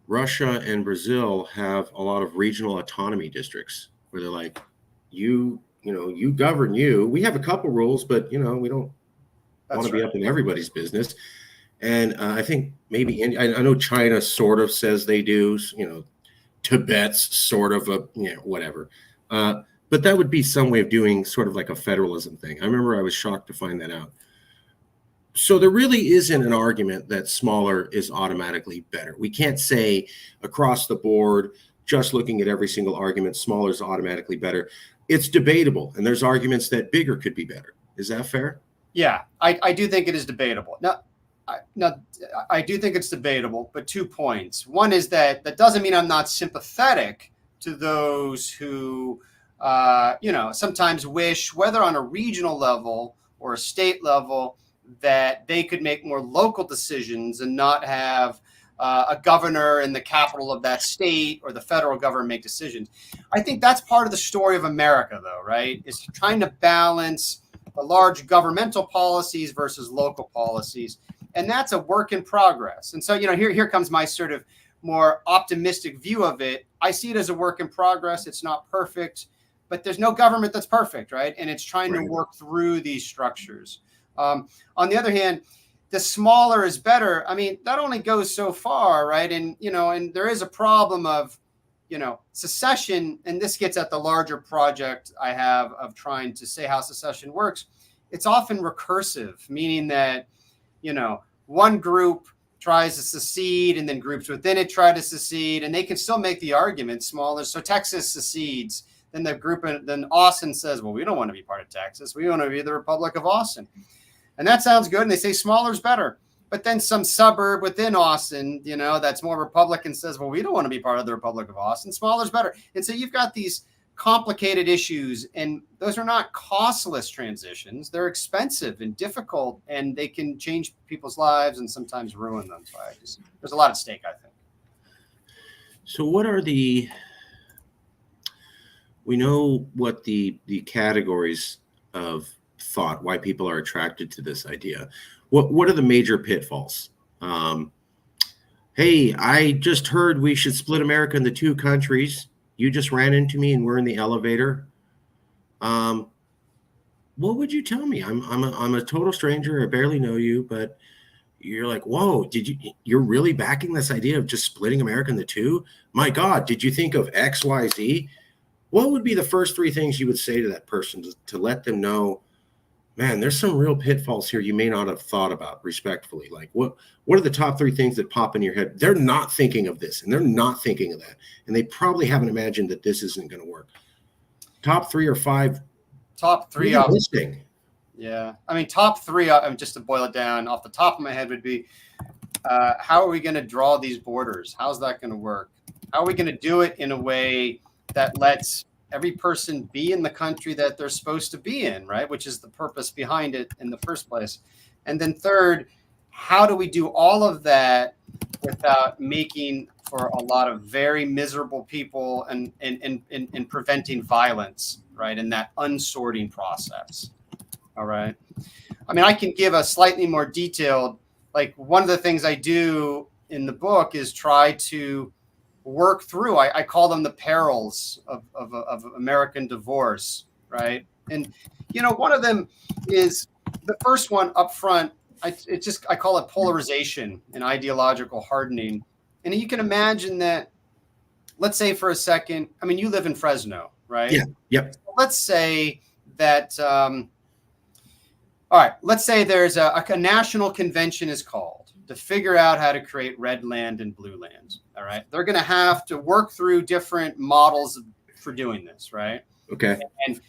Speaker 1: Russia and Brazil have a lot of regional autonomy districts where they're like, you govern you. We have a couple rules, but we don't want to be up in everybody's business. And I think maybe I know China sort of says they do, Tibet's sort of whatever. But that would be some way of doing sort of like a federalism thing. I remember I was shocked to find that out. So there really isn't an argument that smaller is automatically better. We can't say across the board, just looking at every single argument, smaller is automatically better. It's debatable. And there's arguments that bigger could be better. Is that fair?
Speaker 2: Yeah, I do think it is debatable. Now, I do think it's debatable, but 2 points. One is that doesn't mean I'm not sympathetic to those who, sometimes wish, whether on a regional level or a state level, that they could make more local decisions and not have a governor in the capital of that state or the federal government make decisions. I think that's part of the story of America, though, right? Is trying to balance the large governmental policies versus local policies. And that's a work in progress. And so, here comes my sort of more optimistic view of it. I see it as a work in progress. It's not perfect, but there's no government that's perfect, right? And it's trying to work through these structures. On the other hand, the smaller is better. I mean, that only goes so far, right? And, and there is a problem of, secession, and this gets at the larger project I have of trying to say how secession works. It's often recursive, meaning that, one group tries to secede and then groups within it try to secede, and they can still make the argument smaller. So Texas secedes, then then Austin says, well, we don't want to be part of Texas. We want to be the Republic of Austin. And that sounds good. And they say smaller is better. But then some suburb within Austin, that's more Republican says, well, we don't want to be part of the Republic of Austin. Smaller is better. And so you've got these complicated issues, and those are not costless transitions. They're expensive and difficult, and they can change people's lives and sometimes ruin them. So there's a lot at stake, I think.
Speaker 1: So what are we know what the categories of thought, why people are attracted to this idea. What are the major pitfalls? Hey, I just heard we should split America into 2 countries. You just ran into me and we're in the elevator. What would you tell me? I'm a total stranger. I barely know you, but you're like, whoa, you're really backing this idea of just splitting America into 2? My God, did you think of X, Y, Z? What would be the first 3 things you would say to that person to let them know, man, there's some real pitfalls here you may not have thought about, respectfully? Like, what are the top 3 things that pop in your head? They're not thinking of this, and they're not thinking of that, and they probably haven't imagined that this isn't going to work. Top 3 or 5.
Speaker 2: Top 3.
Speaker 1: Listing.
Speaker 2: Yeah. I mean, top 3, just to boil it down off the top of my head, would be, how are we going to draw these borders? How's that going to work? How are we going to do it in a way that lets every person be in the country that they're supposed to be in, right? Which is the purpose behind it in the first place. And then third, how do we do all of that without making for a lot of very miserable people and preventing violence, right? In that unsorting process. All right. I mean, I can give a slightly more detailed, like one of the things I do in the book is try to work through, I call them the perils of American divorce, right? And, one of them is the first one up front. I call it polarization and ideological hardening. And you can imagine that, let's say for a second, I mean, you live in Fresno, right?
Speaker 1: Yeah. Yep.
Speaker 2: So let's say that, all right, let's say there's a national convention is called to figure out how to create red land and blue land. All right. They're going to have to work through different models for doing this. Right.
Speaker 1: Okay.
Speaker 2: And,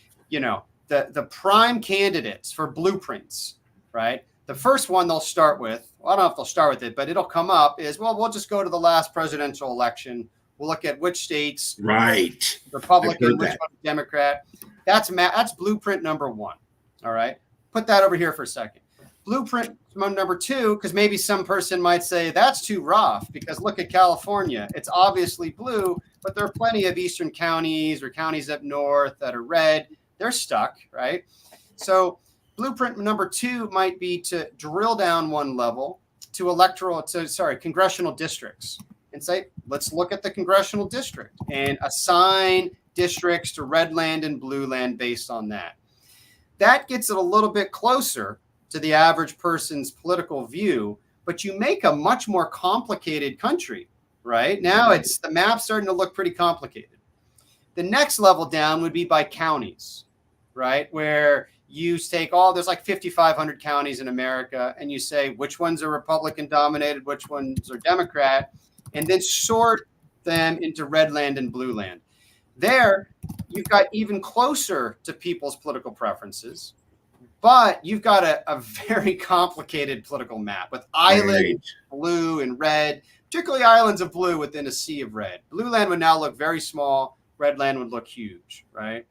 Speaker 2: the prime candidates for blueprints, right? The first one they'll start with, well, I don't know if they'll start with it, but it'll come up is, well, we'll just go to the last presidential election. We'll look at which states,
Speaker 1: right,
Speaker 2: Republican, which one Democrat. That's blueprint number one. All right. Put that over here for a second. Blueprint number two, because maybe some person might say that's too rough because look at California. It's obviously blue, but there are plenty of eastern counties or counties up north that are red. They're stuck, right? So blueprint number two might be to drill down one level to congressional districts and say, let's look at the congressional district and assign districts to red land and blue land based on that. That gets it a little bit closer to the average person's political view, but you make a much more complicated country, right? Now the map's starting to look pretty complicated. The next level down would be by counties, right? Where you take there's like 5,500 counties in America, and you say which ones are Republican dominated, which ones are Democrat, and then sort them into red land and blue land. There, you've got even closer to people's political preferences, but you've got a very complicated political map with islands, blue and red, particularly islands of blue within a sea of red. Blue land would now look very small. Red land would look huge, right?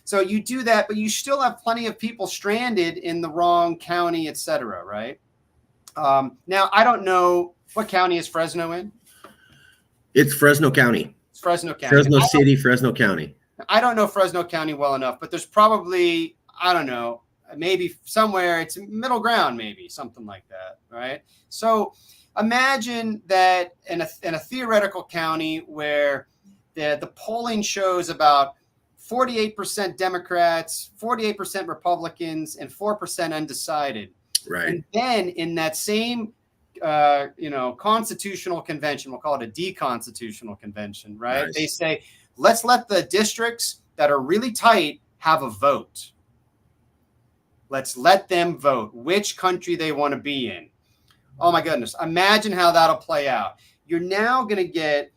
Speaker 2: So you do that, but you still have plenty of people stranded in the wrong county, et cetera, right? Now, I don't know, what county is Fresno in?
Speaker 1: It's Fresno County.
Speaker 2: It's Fresno County.
Speaker 1: Fresno City, Fresno County.
Speaker 2: I don't know Fresno County well enough, but there's probably, I don't know, maybe somewhere it's middle ground, maybe something like that, right? So imagine that in a theoretical county where the polling shows about 48% Democrats, 48% Republicans, and 4% undecided.
Speaker 1: Right.
Speaker 2: And then in that same, constitutional convention, we'll call it a deconstitutional convention, right?
Speaker 1: Nice.
Speaker 2: They say, let's let the districts that are really tight have a vote. Let's let them vote which country they want to be in. Oh my goodness. Imagine how that'll play out. You're now going to get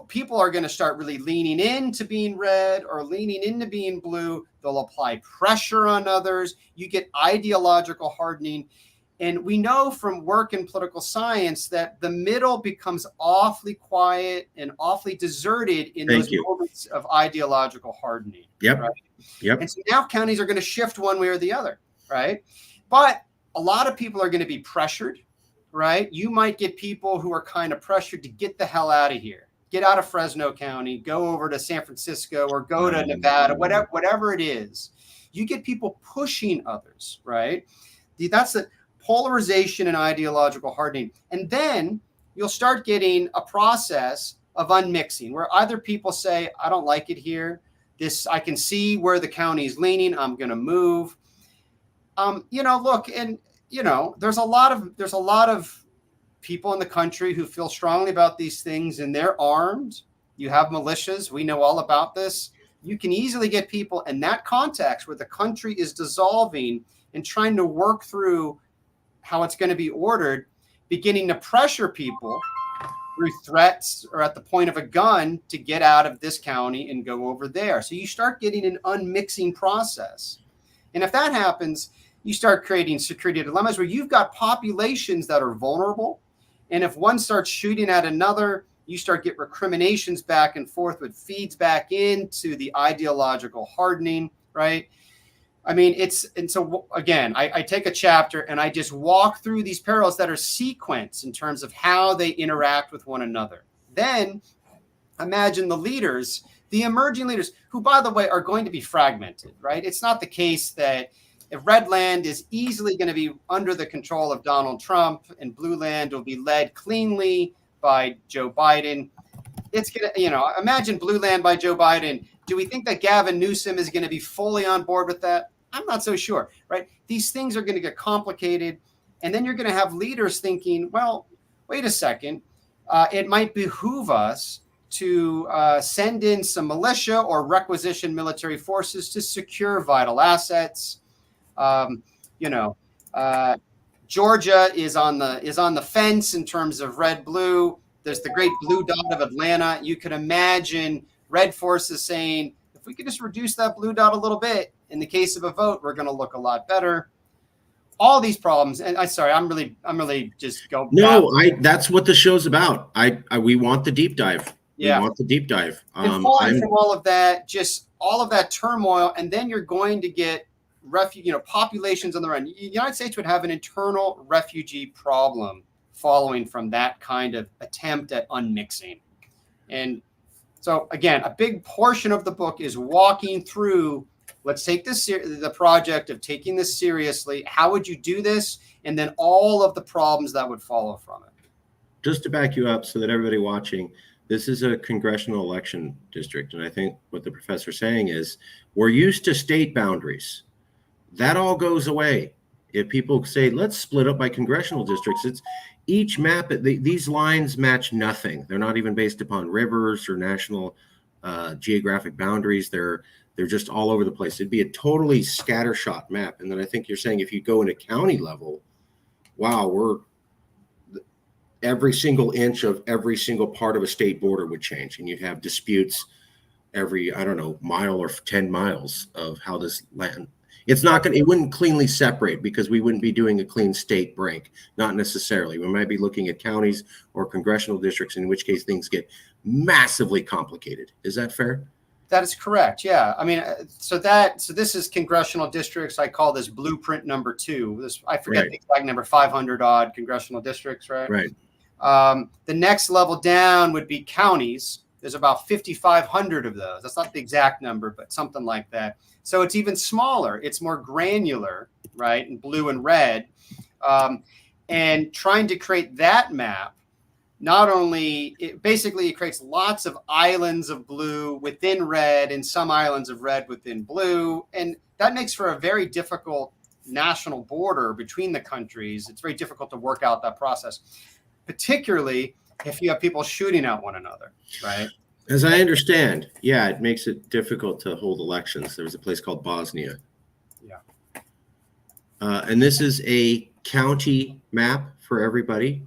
Speaker 2: people are going to start really leaning into being red or leaning into being blue. They'll apply pressure on others. You get ideological hardening. And we know from work in political science that the middle becomes awfully quiet and awfully deserted in those moments of ideological hardening.
Speaker 1: Yep.
Speaker 2: Right?
Speaker 1: Yep.
Speaker 2: And so now counties are going to shift one way or the other, right? But a lot of people are going to be pressured, right? You might get people who are kind of pressured to get the hell out of here. Get out of Fresno County, go over to San Francisco or go to Nevada, whatever it is. You get people pushing others, right? That's the polarization and ideological hardening. And then you'll start getting a process of unmixing where either people say, I don't like it here. I can see where the county is leaning. I'm going to move. Look, and there's a lot of people in the country who feel strongly about these things and they're armed. You have militias. We know all about this. You can easily get people in that context where the country is dissolving and trying to work through how it's going to be ordered, beginning to pressure people through threats or at the point of a gun to get out of this county and go over there. So you start getting an unmixing process. And if that happens, you start creating security dilemmas where you've got populations that are vulnerable. And if one starts shooting at another, you start get recriminations back and forth, which feeds back into the ideological hardening, right? I mean, so again, I take a chapter and I just walk through these parallels that are sequenced in terms of how they interact with one another. Then imagine the leaders, the emerging leaders, who, by the way, are going to be fragmented, right? It's not the case that if red land is easily going to be under the control of Donald Trump and blue land will be led cleanly by Joe Biden. It's going to, imagine blue land by Joe Biden. Do we think that Gavin Newsom is going to be fully on board with that? I'm not so sure, right? These things are going to get complicated. And then you're going to have leaders thinking, well, wait a second. It might behoove us to send in some militia or requisition military forces to secure vital assets. Georgia is on the fence in terms of red blue. There's the great blue dot of Atlanta. You can imagine red forces saying, if we could just reduce that blue dot a little bit, in the case of a vote, we're going to look a lot better. All these problems, and I'm really just going.
Speaker 1: No, that's what the show's about. We want the deep dive.
Speaker 2: Yeah.
Speaker 1: We want the deep dive.
Speaker 2: And falling from all of that, just all of that turmoil, and then you're going to get populations on the run. The United States would have an internal refugee problem following from that kind of attempt at unmixing. And so again, a big portion of the book is walking through, let's take the project of taking this seriously. How would you do this? And then all of the problems that would follow from it.
Speaker 1: Just to back you up so that everybody watching, this is a congressional election district. And I think what the professor's saying is we're used to state boundaries. That all goes away. If people say, let's split up by congressional districts, it's each map, these lines match nothing. They're not even based upon rivers or national geographic boundaries. They're just all over the place. It'd be a totally scattershot map. And then I think you're saying if you go into county level, wow, every single inch of every single part of a state border would change. And you'd have disputes every, I don't know, mile or 10 miles of how this land. It wouldn't cleanly separate because we wouldn't be doing a clean state break. Not necessarily. We might be looking at counties or congressional districts, in which case things get massively complicated. Is that fair?
Speaker 2: That is correct. Yeah. I mean, so this is congressional districts. I call this blueprint number 2. I forget the exact number, 500 odd congressional districts, right?
Speaker 1: Right.
Speaker 2: The next level down would be counties. There's about 5,500 of those. That's not the exact number, but something like that. So it's even smaller. It's more granular, right? In blue and red. And trying to create that map, not only, it creates lots of islands of blue within red and some islands of red within blue. And that makes for a very difficult national border between the countries. It's very difficult to work out that process, particularly if you have people shooting at one another, right?
Speaker 1: As I understand, yeah, it makes it difficult to hold elections. There was a place called Bosnia.
Speaker 2: Yeah.
Speaker 1: And this is a county map for everybody.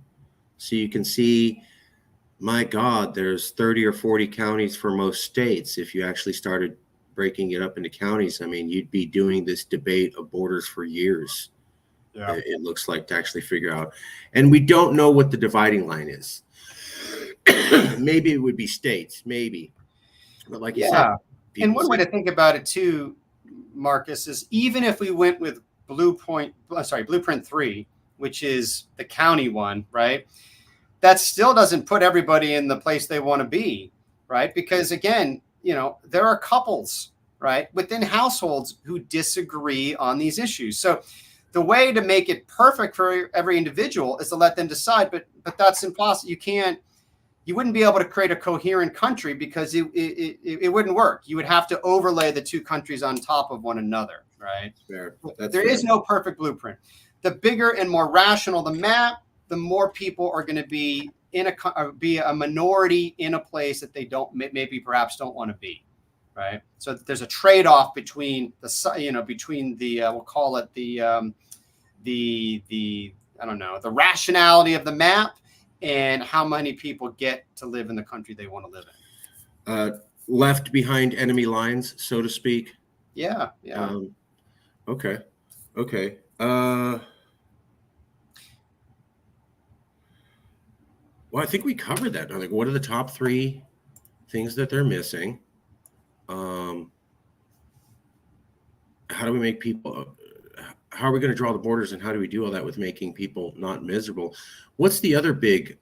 Speaker 1: So you can see, my God, there's 30 or 40 counties for most states. If you actually started breaking it up into counties, I mean, you'd be doing this debate of borders for years. Yeah. It looks like, to actually figure out. And we don't know what the dividing line is. Maybe it would be states, maybe. But like you said.
Speaker 2: And one way to think about it too, Marcus, is even if we went with Blueprint 3, which is the county one, right? That still doesn't put everybody in the place they want to be, right? Because again, there are couples, right, within households who disagree on these issues. So the way to make it perfect for every individual is to let them decide, but that's impossible. You wouldn't be able to create a coherent country because it wouldn't work. You would have to overlay the two countries on top of one another, right?
Speaker 1: Fair.
Speaker 2: There is no perfect blueprint. The bigger and more rational the map, the more people are going to be be a minority in a place that they perhaps don't want to be, right? So there's a trade-off between we'll call it the rationality of the map and how many people get to live in the country they want to live in.
Speaker 1: Left behind enemy lines, so to speak.
Speaker 2: Yeah.
Speaker 1: Okay. Well, I think we covered that. Like, what are the top 3 things that they're missing? How do we make people? How are we going to draw the borders, and how do we do all that with making people not miserable? What's the other big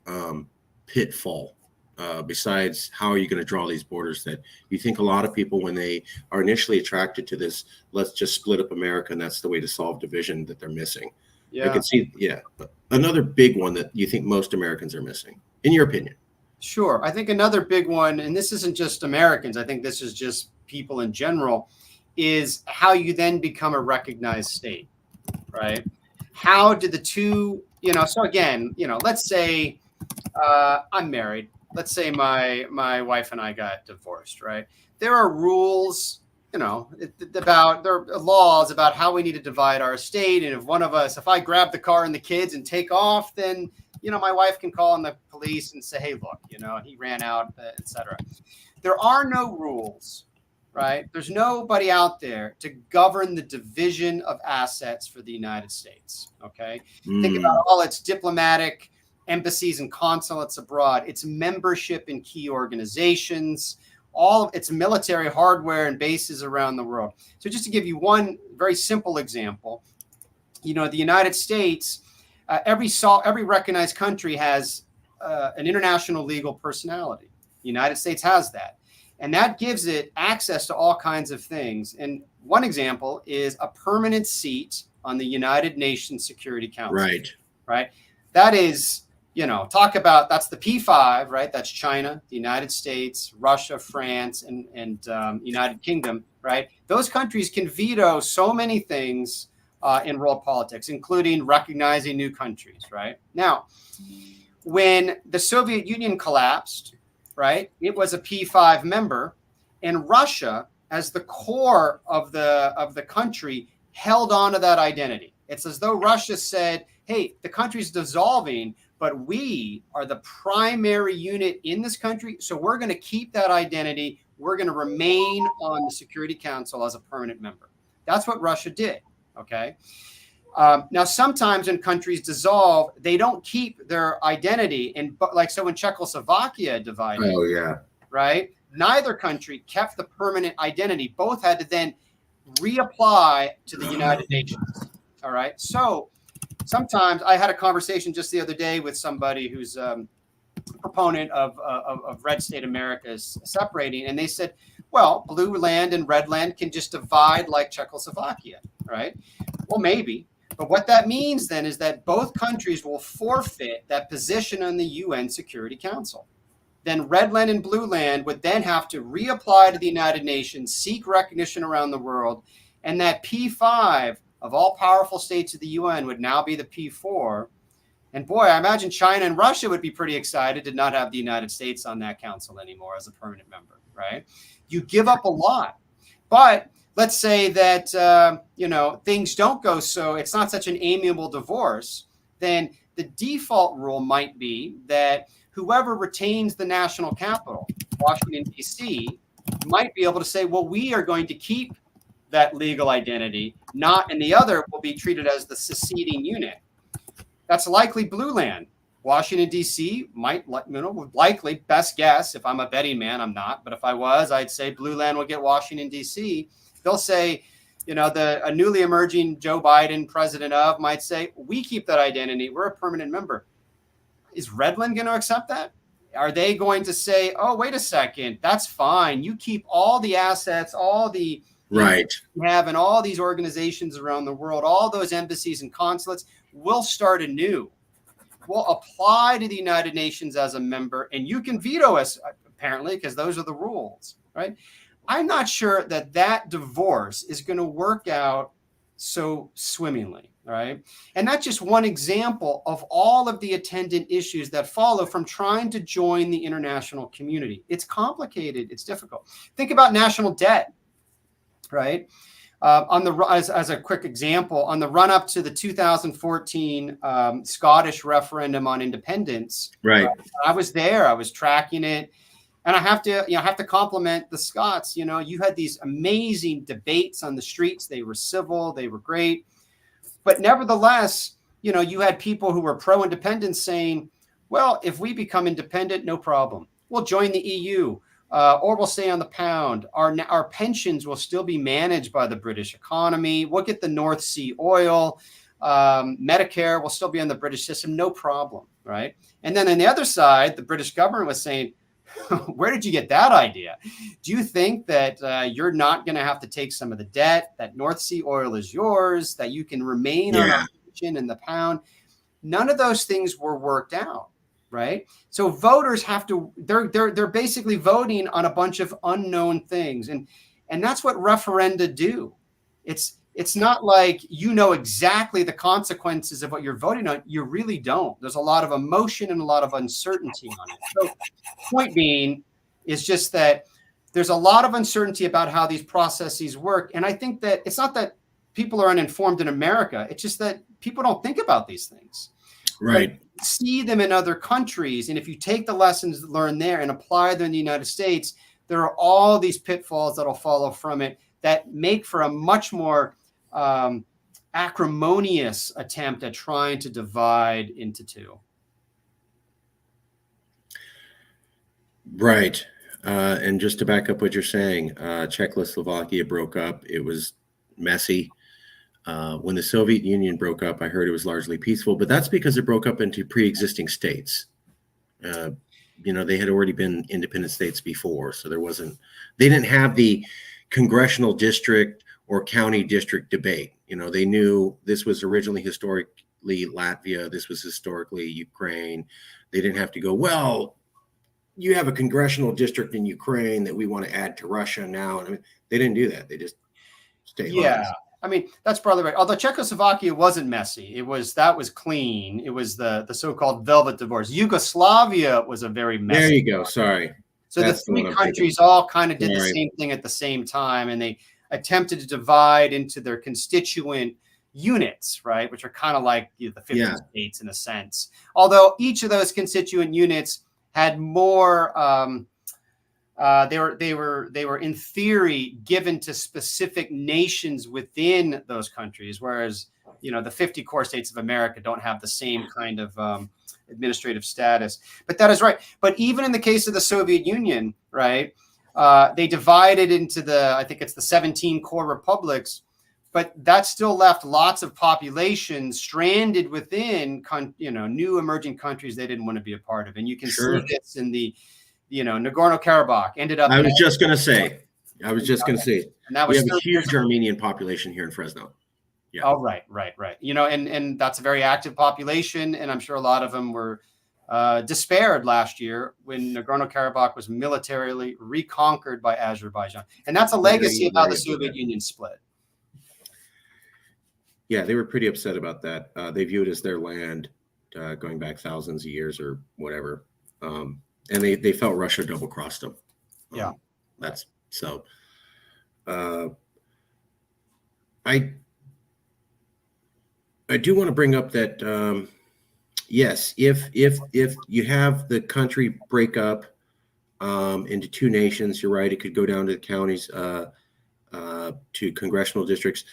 Speaker 1: pitfall besides how are you going to draw these borders that you think a lot of people, when they are initially attracted to this, let's just split up America and that's the way to solve division, that they're missing? Yeah. I can see, but another big one that you think most Americans are missing, in your opinion.
Speaker 2: Sure. I think another big one, and this isn't just Americans, I think this is just people in general, is how you then become a recognized state, right? How did the two, so again, let's say I'm married. Let's say my wife and I got divorced, right? There are rules about there are laws about how we need to divide our estate. And if I grab the car and the kids and take off, then, my wife can call in the police and say, hey, look, he ran out, etc. There are no rules, right? There's nobody out there to govern the division of assets for the United States. Okay. Think about all its diplomatic embassies and consulates abroad, its membership in key organizations, all of its military hardware and bases around the world. So just to give you one very simple example, the United States, every recognized country has an international legal personality. The United States has that. And that gives it access to all kinds of things. And one example is a permanent seat on the United Nations Security Council. Right. That is, talk about, that's the P5, right? That's China, the United States, Russia, France, and United Kingdom, right? Those countries can veto so many things in world politics, including recognizing new countries, right? Now, when the Soviet Union collapsed, right, it was a P5 member, and Russia, as the core of the country, held on to that identity. It's as though Russia said, hey, the country's dissolving, but we are the primary unit in this country, so we're going to keep that identity. We're going to remain on the Security Council as a permanent member. That's what Russia did, okay? Now, sometimes when countries dissolve, they don't keep their identity. So when Czechoslovakia divided, right? Neither country kept the permanent identity. Both had to then reapply to the United Nations. All right. So sometimes I had a conversation just the other day with somebody who's a proponent of red state Americas separating. And they said, well, blue land and red land can just divide like Czechoslovakia. Right. Well, maybe. But what that means then is that both countries will forfeit that position on the UN Security Council. Then red land and blue land would then have to reapply to the United Nations, seek recognition around the world, and that P5 of all powerful states of the UN would now be the P4. And boy, I imagine China and Russia would be pretty excited to not have the United States on that council anymore as a permanent member, right? You give up a lot. But let's say that, things don't go so, it's not such an amiable divorce, then the default rule might be that whoever retains the national capital, Washington, D.C., might be able to say, well, we are going to keep that legal identity, and the other will be treated as the seceding unit. That's likely blue land. Washington, D.C. would likely, best guess, if I'm a betting man, I'm not, but if I was, I'd say blue land will get Washington, D.C. They'll say, a newly emerging Joe Biden, president of, might say, we keep that identity. We're a permanent member. Is Redland going to accept that? Are they going to say, oh, wait a second, that's fine. You keep all the assets, all the
Speaker 1: right
Speaker 2: you have in all these organizations around the world, all those embassies and consulates, we'll start anew. We'll apply to the United Nations as a member, and you can veto us, apparently, because those are the rules, right? I'm not sure that divorce is going to work out so swimmingly, right? And that's just one example of all of the attendant issues that follow from trying to join the international community. It's complicated. It's difficult. Think about national debt, right? As a quick example, on the run up to the 2014 Scottish referendum on independence,
Speaker 1: right?
Speaker 2: I was there. I was tracking it. And I have to compliment the Scots. You had these amazing debates on the streets. They were civil. They were great. But nevertheless, you had people who were pro-independence saying, well, if we become independent, no problem. We'll join the EU or we'll stay on the pound. Our pensions will still be managed by the British economy. We'll get the North Sea oil. Medicare will still be on the British system. No problem. Right. And then on the other side, the British government was saying, where did you get that idea? Do you think that you're not going to have to take some of the debt, that North Sea oil is yours, that you can remain on our pension and the pound? None of those things were worked out, right? So voters have to, they're basically voting on a bunch of unknown things. And that's what referenda do. It's not like exactly the consequences of what you're voting on. You really don't. There's a lot of emotion and a lot of uncertainty on it. So point being is just that there's a lot of uncertainty about how these processes work. And I think that it's not that people are uninformed in America. It's just that people don't think about these things.
Speaker 1: Right.
Speaker 2: But see them in other countries. And if you take the lessons learned there and apply them in the United States, there are all these pitfalls that'll follow from it that make for a much more acrimonious attempt at trying to divide into two.
Speaker 1: Right. And just to back up what you're saying, Czechoslovakia broke up. It was messy. When the Soviet Union broke up, I heard it was largely peaceful, but that's because it broke up into pre-existing states. They had already been independent states before, so they didn't have the congressional district or county district debate. They knew this was originally historically Latvia, this was historically Ukraine. They didn't have to go, well, you have a congressional district in Ukraine that we want to add to Russia now. I mean, they didn't do that. They just stayed.
Speaker 2: Yeah. I mean, that's probably right. Although Czechoslovakia wasn't messy. That was clean. It was the so-called velvet divorce. Yugoslavia was a very messy.
Speaker 1: There you go. Sorry.
Speaker 2: So that's the three countries all kind of did the same thing at the same time, and they attempted to divide into their constituent units, right, which are kind of like the 50 states in a sense. Although each of those constituent units had more, they were in theory given to specific nations within those countries, whereas the 50 core states of America don't have the same kind of administrative status. But that is right. But even in the case of the Soviet Union, right, they divided into I think it's the 17 core republics, but that still left lots of population stranded within, new emerging countries they didn't want to be a part of. And you can see this in the, Nagorno-Karabakh ended up.
Speaker 1: I was just going to say. And that was we have a huge Armenian population here in Fresno.
Speaker 2: Yeah. Oh, right. And that's a very active population. And I'm sure a lot of them were despaired last year when Nagorno-Karabakh was militarily reconquered by Azerbaijan. And that's a legacy of how the Soviet Union split.
Speaker 1: Yeah, they were pretty upset about that. They viewed it as their land going back thousands of years or whatever. And they felt Russia double-crossed them.
Speaker 2: Yeah.
Speaker 1: That's so. I do want to bring up that, yes, if you have the country break up into two nations, you're right, it could go down to the counties, to congressional districts.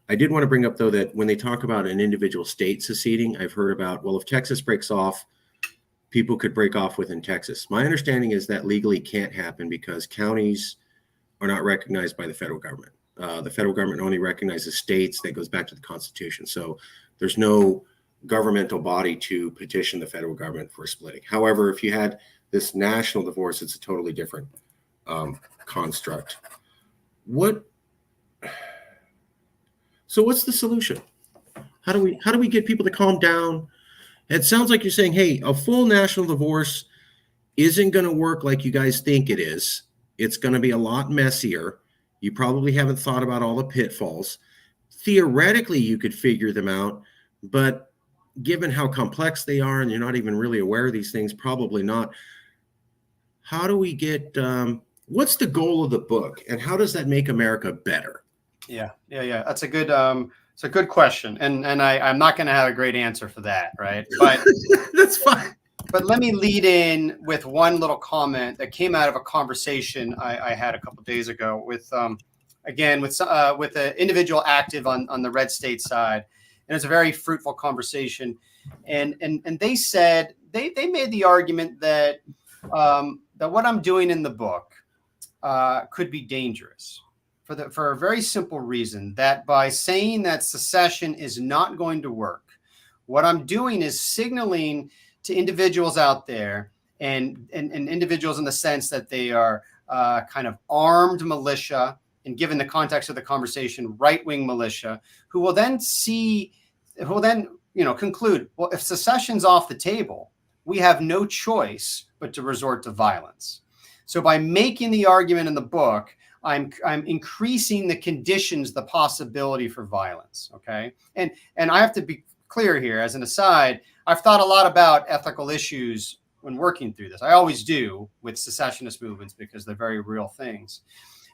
Speaker 1: I did want to bring up, though, that when they talk about an individual state seceding, I've heard about, well, if Texas breaks off, people could break off within Texas. My understanding is that legally can't happen because counties are not recognized by the federal government. The federal government only recognizes states. That goes back to the Constitution. So there's no governmental body to petition the federal government for splitting. However, if you had this national divorce, it's a totally different construct. So what's the solution? How do we get people to calm down? It sounds like you're saying, hey, a full national divorce isn't going to work like you guys think it is. It's going to be a lot messier. You probably haven't thought about all the pitfalls. Theoretically, you could figure them out, but given how complex they are and you're not even really aware of these things, probably not. How do we get, what's the goal of the book and how does that make America better?
Speaker 2: Yeah. That's a good, it's a good question. And I'm not going to have a great answer for that. Right. But
Speaker 1: that's fine.
Speaker 2: But let me lead in with one little comment that came out of a conversation I had a couple of days ago with, again, with an individual active on the red state side. And it was a very fruitful conversation. And they said, they made the argument that, that what I'm doing in the book could be dangerous for a very simple reason, that by saying that secession is not going to work, what I'm doing is signaling to individuals out there and individuals in the sense that they are kind of armed militia, and given the context of the conversation, right-wing militia, who will then conclude, well, if secession's off the table, we have no choice but to resort to violence. So by making the argument in the book, I'm increasing the conditions, the possibility for violence. Okay. And I have to be clear here as an aside, I've thought a lot about ethical issues when working through this. I always do with secessionist movements because they're very real things.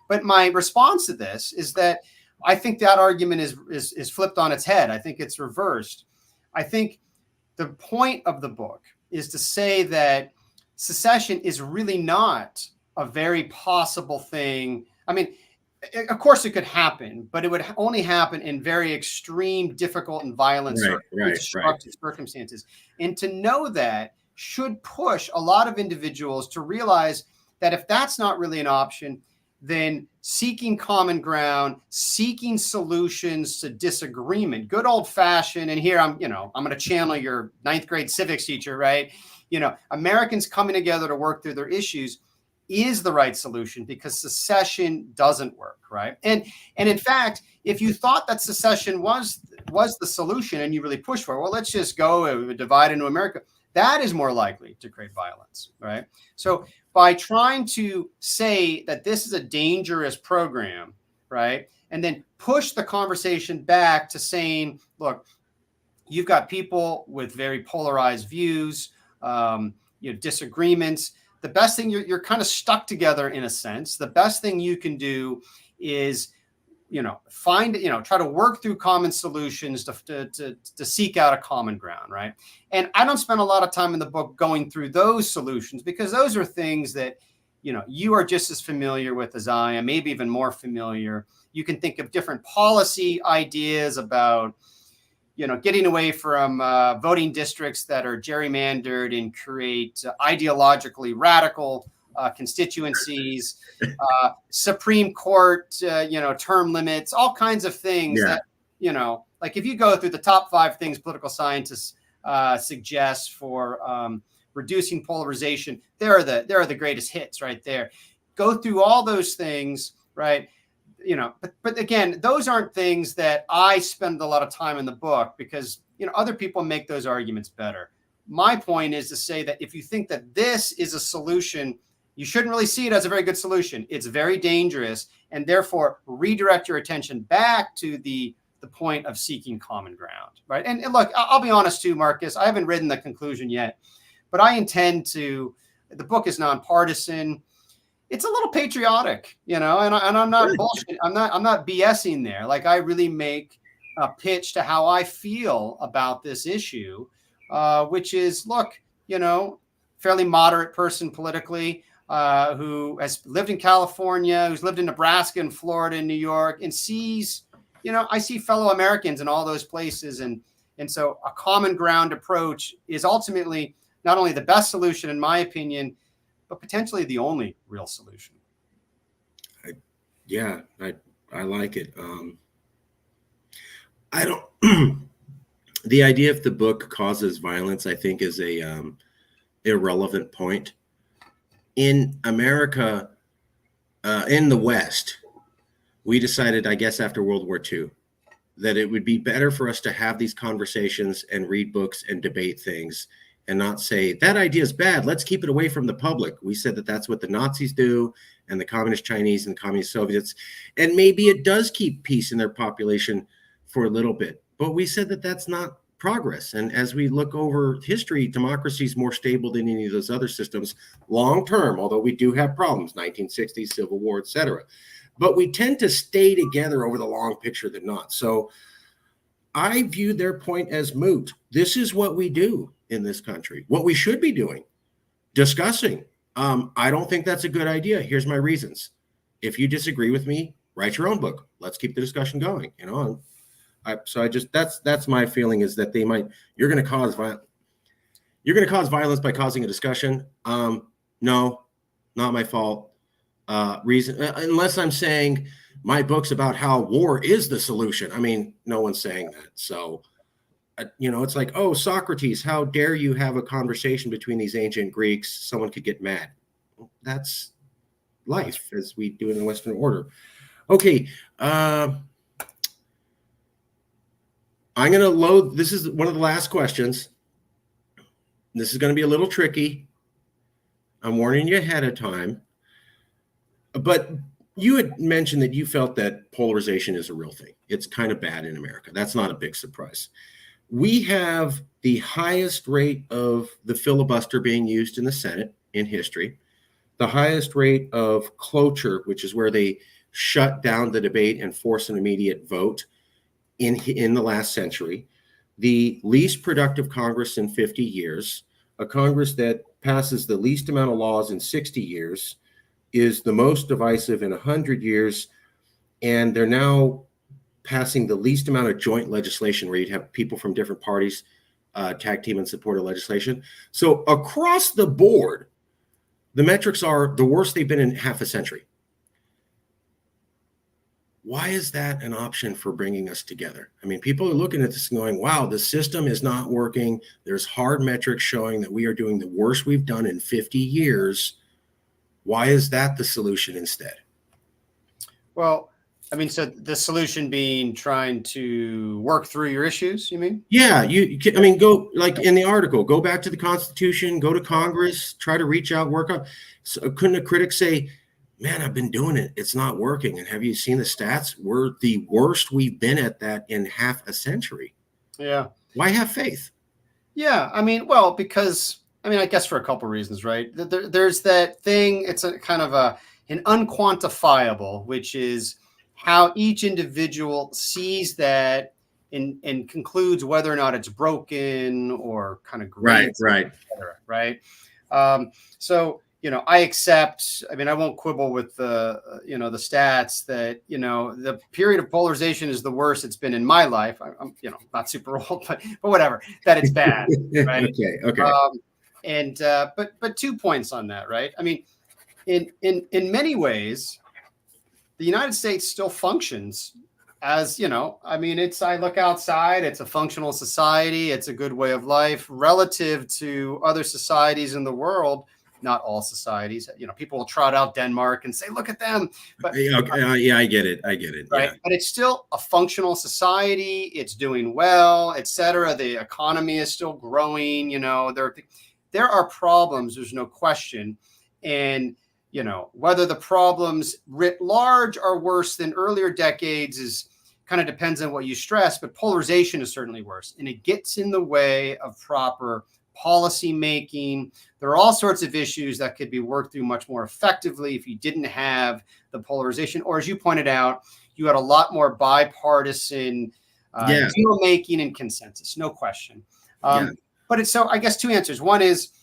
Speaker 2: But my response to this is that I think that argument is flipped on its head. I think it's reversed. I think the point of the book is to say that secession is really not a very possible thing. I mean, of course it could happen, but it would only happen in very extreme, difficult, and violent destructive circumstances. And to know that should push a lot of individuals to realize that if that's not really an option, then seeking common ground, seeking solutions to disagreement, good old fashioned. And here I'm going to channel your 9th grade civics teacher, right? Americans coming together to work through their issues is the right solution, because secession doesn't work, right? And in fact, if you thought that secession was the solution and you really pushed for it, well, let's just go divide into America, that is more likely to create violence, right? So by trying to say that this is a dangerous program, right, and then push the conversation back to saying, look, you've got people with very polarized views, disagreements. The best thing, you're kind of stuck together in a sense. The best thing you can do is, try to work through common solutions to seek out a common ground, right? And I don't spend a lot of time in the book going through those solutions, because those are things that, you are just as familiar with as I am, maybe even more familiar. You can think of different policy ideas about, getting away from voting districts that are gerrymandered and create ideologically radical constituencies, Supreme Court, term limits, all kinds of things that, like if you go through the top 5 things political scientists suggest for reducing polarization, there are the greatest hits right there. Go through all those things, right? But again, those aren't things that I spend a lot of time in the book, because, other people make those arguments better. My point is to say that if you think that this is a solution, you shouldn't really see it as a very good solution. It's very dangerous, and therefore redirect your attention back to the point of seeking common ground, right? And look, I'll be honest too, Marcus, I haven't written the conclusion yet, but I intend to. The book is nonpartisan. It's a little patriotic, and I'm not bullshit. I'm not BSing there. Like, I really make a pitch to how I feel about this issue, which is, look, fairly moderate person politically, who has lived in California, who's lived in Nebraska and Florida and New York, and sees, I see fellow Americans in all those places. And so a common ground approach is ultimately not only the best solution, in my opinion, but potentially the only real solution.
Speaker 1: I like it. I don't. The idea if the book causes violence, I think, is a irrelevant point. In America, in the West, we decided, I guess, after World War II, that it would be better for us to have these conversations and read books and debate things, and not say that idea is bad, let's keep it away from the public. We said that that's what the Nazis do, and the communist Chinese and the communist Soviets, and maybe it does keep peace in their population for a little bit, but we said that that's not progress. And as we look over history, democracy is more stable than any of those other systems long term, although we do have problems, 1960s, Civil War, etc. But we tend to stay together over the long picture than not. So I view their point as moot. This is what we do in this country, what we should be doing, discussing. I don't think that's a good idea. Here's my reasons. If you disagree with me, write your own book. Let's keep the discussion going. That's my feeling, is that you're going to cause violence by causing a discussion. No, not my fault. Reason, unless I'm saying my book's about how war is the solution. I mean, no one's saying that. So, it's like, oh, Socrates, how dare you have a conversation between these ancient Greeks? Someone could get mad. That's life, as we do in the Western order. Okay. I'm going to load. This is one of the last questions. This is going to be a little tricky. I'm warning you ahead of time. But you had mentioned that you felt that polarization is a real thing. It's kind of bad in America. That's not a big surprise. We have the highest rate of the filibuster being used in the Senate in history, the highest rate of cloture, which is where they shut down the debate and force an immediate vote in the last century, the least productive Congress in 50 years, a Congress that passes the least amount of laws in 60 years, is the most divisive in 100 years, and they're now passing the least amount of joint legislation where you'd have people from different parties tag team and support a legislation. So across the board, the metrics are the worst they've been in half a century. Why is that an option for bringing us together? I mean, people are looking at this and going, wow, the system is not working. There's hard metrics showing that we are doing the worst we've done in 50 years. Why is that the solution instead?
Speaker 2: Well, I mean, so the solution being trying to work through your issues, you mean?
Speaker 1: Yeah, I mean, go like in the article, go back to the Constitution, go to Congress, try to reach out, work on. So couldn't a critic say, man, I've been doing it, it's not working? And have you seen the stats? We're the worst we've been at that in half a century.
Speaker 2: Yeah.
Speaker 1: Why have faith?
Speaker 2: Yeah, I mean, well, because I guess for a couple of reasons, right? There's that thing. It's a kind of an unquantifiable, which is how each individual sees that and concludes whether or not it's broken or kind of great,
Speaker 1: right,
Speaker 2: right. So I accept. I mean, I won't quibble with the the stats that the period of polarization is the worst it's been in my life. I'm not super old, but whatever. That it's bad, right?
Speaker 1: Okay.
Speaker 2: But 2 points on that, right? I mean, in many ways, the United States still functions as, I look outside, it's a functional society. It's a good way of life relative to other societies in the world. Not all societies, people will trot out Denmark and say, look at them. But
Speaker 1: yeah, I get it.
Speaker 2: Right.
Speaker 1: Yeah.
Speaker 2: But it's still a functional society. It's doing well, et cetera. The economy is still growing. There are problems. There's no question. And, whether the problems writ large are worse than earlier decades is kind of depends on what you stress, but polarization is certainly worse. And it gets in the way of proper policy making. There are all sorts of issues that could be worked through much more effectively if you didn't have the polarization. Or as you pointed out, you had a lot more bipartisan deal making and consensus, no question. But so I guess 2 answers. One is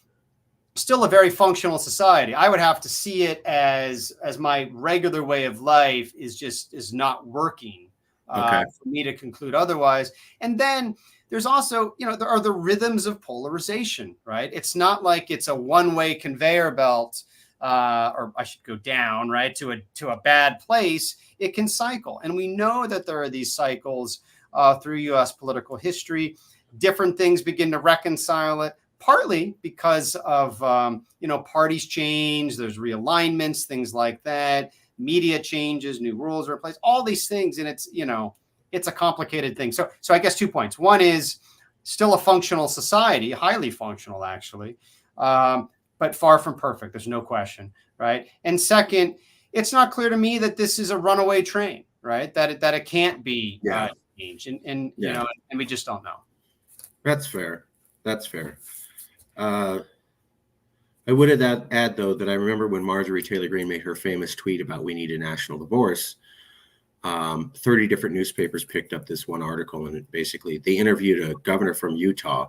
Speaker 2: still a very functional society. I would have to see it as my regular way of life is not working for me to conclude otherwise. And then there's also, there are the rhythms of polarization, right? It's not like it's a one-way conveyor belt, or I should go down, right, to a bad place. It can cycle. And we know that there are these cycles through U.S. political history. Different things begin to reconcile it, partly because of, parties change, there's realignments, things like that, media changes, new rules are in place, all these things. And it's a complicated thing. So I guess 2 points. One is still a functional society, highly functional, actually, but far from perfect. There's no question, right? And second, it's not clear to me that this is a runaway train, right? That it can't be changed, and we just don't know.
Speaker 1: That's fair. I would add though that I remember when Marjorie Taylor Greene made her famous tweet about we need a national divorce. 30 different newspapers picked up this one article, and basically they interviewed a governor from Utah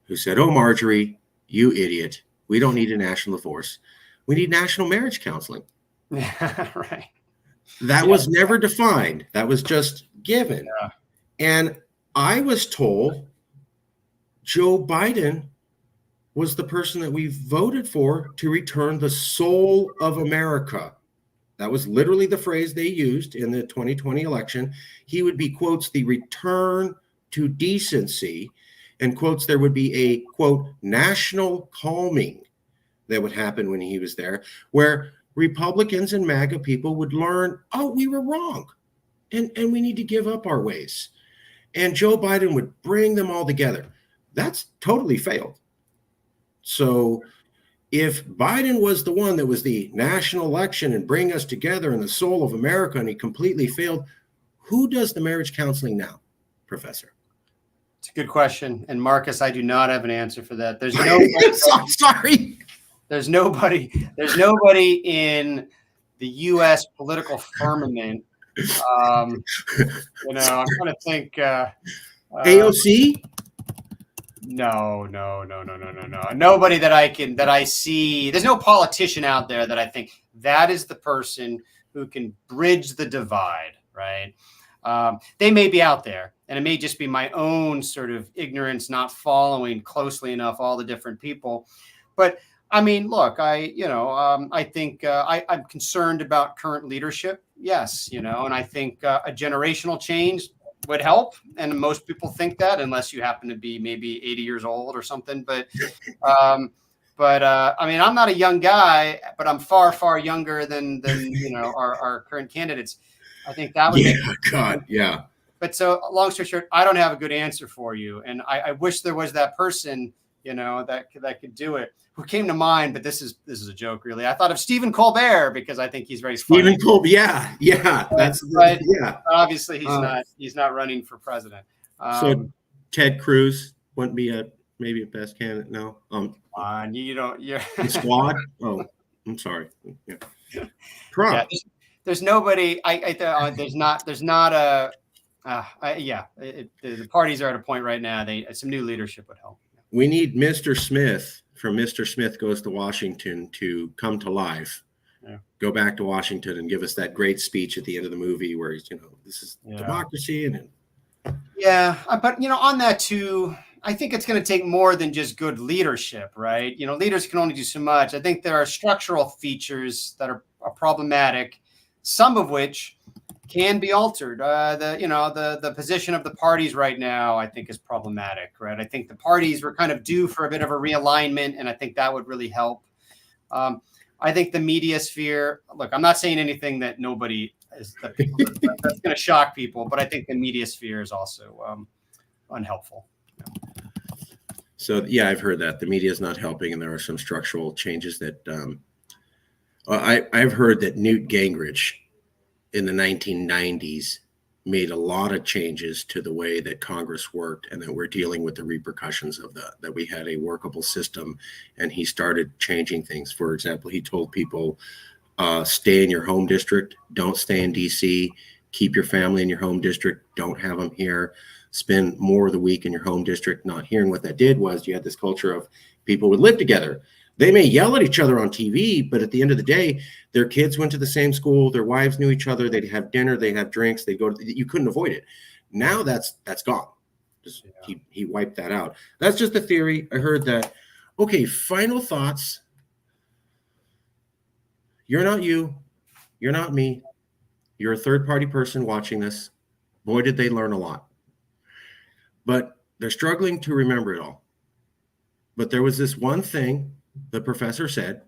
Speaker 1: who said, "Oh, Marjorie, you idiot. We don't need a national divorce. We need national marriage counseling."
Speaker 2: Right.
Speaker 1: That was never defined. That was just given.
Speaker 2: Yeah.
Speaker 1: And I was told Joe Biden was the person that we voted for to return the soul of America. That was literally the phrase they used in the 2020 election. He would be, quotes, the return to decency, and quotes, there would be a, quote, national calming that would happen when he was there, where Republicans and MAGA people would learn, oh, we were wrong, and we need to give up our ways. And Joe Biden would bring them all together. That's totally failed. So if Biden was the one that was the national election and bring us together in the soul of America, and he completely failed, who does the marriage counseling now, Professor?
Speaker 2: It's a good question. And Marcus, I do not have an answer for that. There's no
Speaker 1: I'm sorry.
Speaker 2: There's nobody in the U.S. political firmament. I'm trying to think.
Speaker 1: AOC?
Speaker 2: No. Nobody that I see. There's no politician out there that I think that is the person who can bridge the divide, right? They may be out there, and it may just be my own sort of ignorance, not following closely enough all the different people. But I mean, look, I think I'm concerned about current leadership. Yes, and I think a generational change would help. And most people think that, unless you happen to be maybe 80 years old or something. But I mean, I'm not a young guy, but I'm far, far younger than our current candidates. I think that would make
Speaker 1: God, yeah.
Speaker 2: But so long story short, I don't have a good answer for you. And I wish there was that person, that could do it. Who came to mind, but this is a joke, really. I thought of Stephen Colbert because I think he's very funny.
Speaker 1: Stephen Colbert, yeah.
Speaker 2: But obviously he's not running for president.
Speaker 1: So Ted Cruz wouldn't be maybe a best candidate. No.
Speaker 2: You're
Speaker 1: Squad. Oh, I'm sorry. Yeah. Trump.
Speaker 2: Yeah, there's nobody. There's not a. The parties are at a point right now. Some new leadership would help.
Speaker 1: We need Mr. Smith from Mr. Smith Goes to Washington to come to life, go back to Washington and give us that great speech at the end of the movie where he's, this is democracy.
Speaker 2: But on that too, I think it's going to take more than just good leadership, right? Leaders can only do so much. I think there are structural features that are problematic, some of which can be altered. The position of the parties right now, I think, is problematic, right? I think the parties were kind of due for a bit of a realignment, and I think that would really help. I think the media sphere, look, I'm not saying anything that nobody is that's going to shock people, but I think the media sphere is also unhelpful.
Speaker 1: So, I've heard that the media is not helping, and there are some structural changes that I've heard that Newt Gingrich in the 1990s made a lot of changes to the way that Congress worked, and that we're dealing with the repercussions of that we had a workable system, and he started changing things. For example, he told people, stay in your home district, don't stay in DC, keep your family in your home district, don't have them here, spend more of the week in your home district. Not hearing what that did was you had this culture of people would live together. They may yell at each other on TV, but at the end of the day, their kids went to the same school. Their wives knew each other. They'd have dinner. They'd have drinks. They'd go you couldn't avoid it. Now that's gone. He wiped that out. That's just a theory. I heard that. Okay, final thoughts. You're not you. You're not me. You're a third-party person watching this. Boy, did they learn a lot. But they're struggling to remember it all. But there was this one thing the professor said,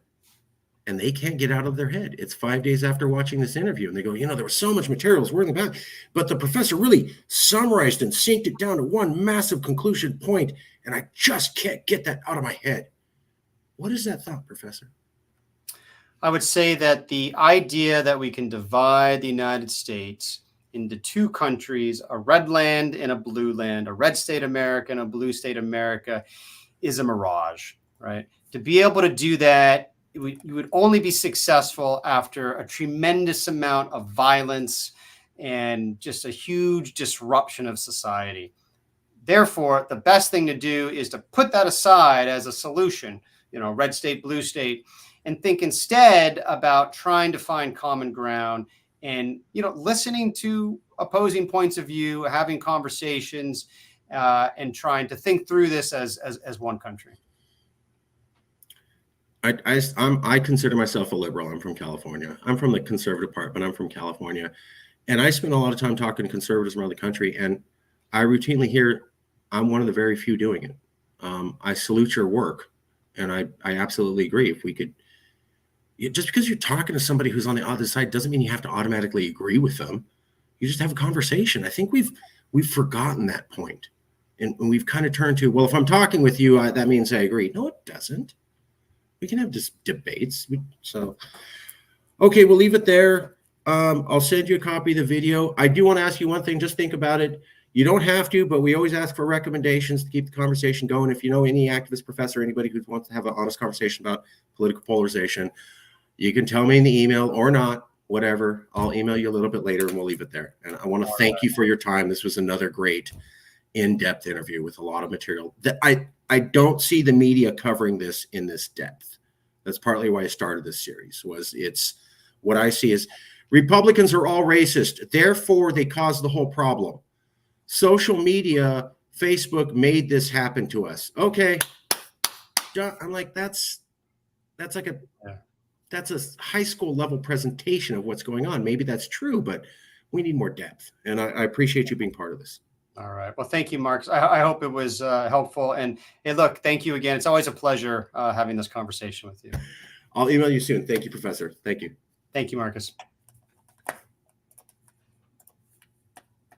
Speaker 1: and they can't get out of their head. It's 5 days after watching this interview, and they go, there was so much materials working back, but the professor really summarized and synced it down to one massive conclusion point, and I just can't get that out of my head. What is that thought, Professor?
Speaker 2: I would say that the idea that we can divide the United States into two countries, a red land and a blue land, a red state America and a blue state America, is a mirage, right? To be able to do that, you would only be successful after a tremendous amount of violence and just a huge disruption of society. Therefore, the best thing to do is to put that aside as a solution, red state, blue state, and think instead about trying to find common ground and, listening to opposing points of view, having conversations, and trying to think through this as one country.
Speaker 1: I consider myself a liberal. I'm from California. I'm from the conservative part, but I'm from California. And I spend a lot of time talking to conservatives around the country, and I routinely hear I'm one of the very few doing it. I salute your work, and I absolutely agree. If we could, just because you're talking to somebody who's on the other side doesn't mean you have to automatically agree with them. You just have a conversation. I think we've forgotten that point. And we've kind of turned to, well, if I'm talking with you, that means I agree. No, it doesn't. We can have just debates. Okay, we'll leave it there. I'll send you a copy of the video. I do want to ask you one thing. Just think about it. You don't have to, but we always ask for recommendations to keep the conversation going. If you know any activist professor, anybody who wants to have an honest conversation about political polarization, you can tell me in the email or not, whatever. I'll email you a little bit later and we'll leave it there. And I want to thank you for your time. This was another great in-depth interview with a lot of material that I don't see the media covering this in this depth. That's partly why I started this series. It's what I see is Republicans are all racist. Therefore, they caused the whole problem. Social media, Facebook made this happen to us. Okay. I'm like, that's like that's a high school level presentation of what's going on. Maybe that's true, but we need more depth. And I appreciate you being part of this.
Speaker 2: All right. Well, thank you, Marcus. I hope it was helpful. And hey, look, thank you again. It's always a pleasure having this conversation with you.
Speaker 1: I'll email you soon. Thank you, Professor. Thank you.
Speaker 2: Thank you, Marcus.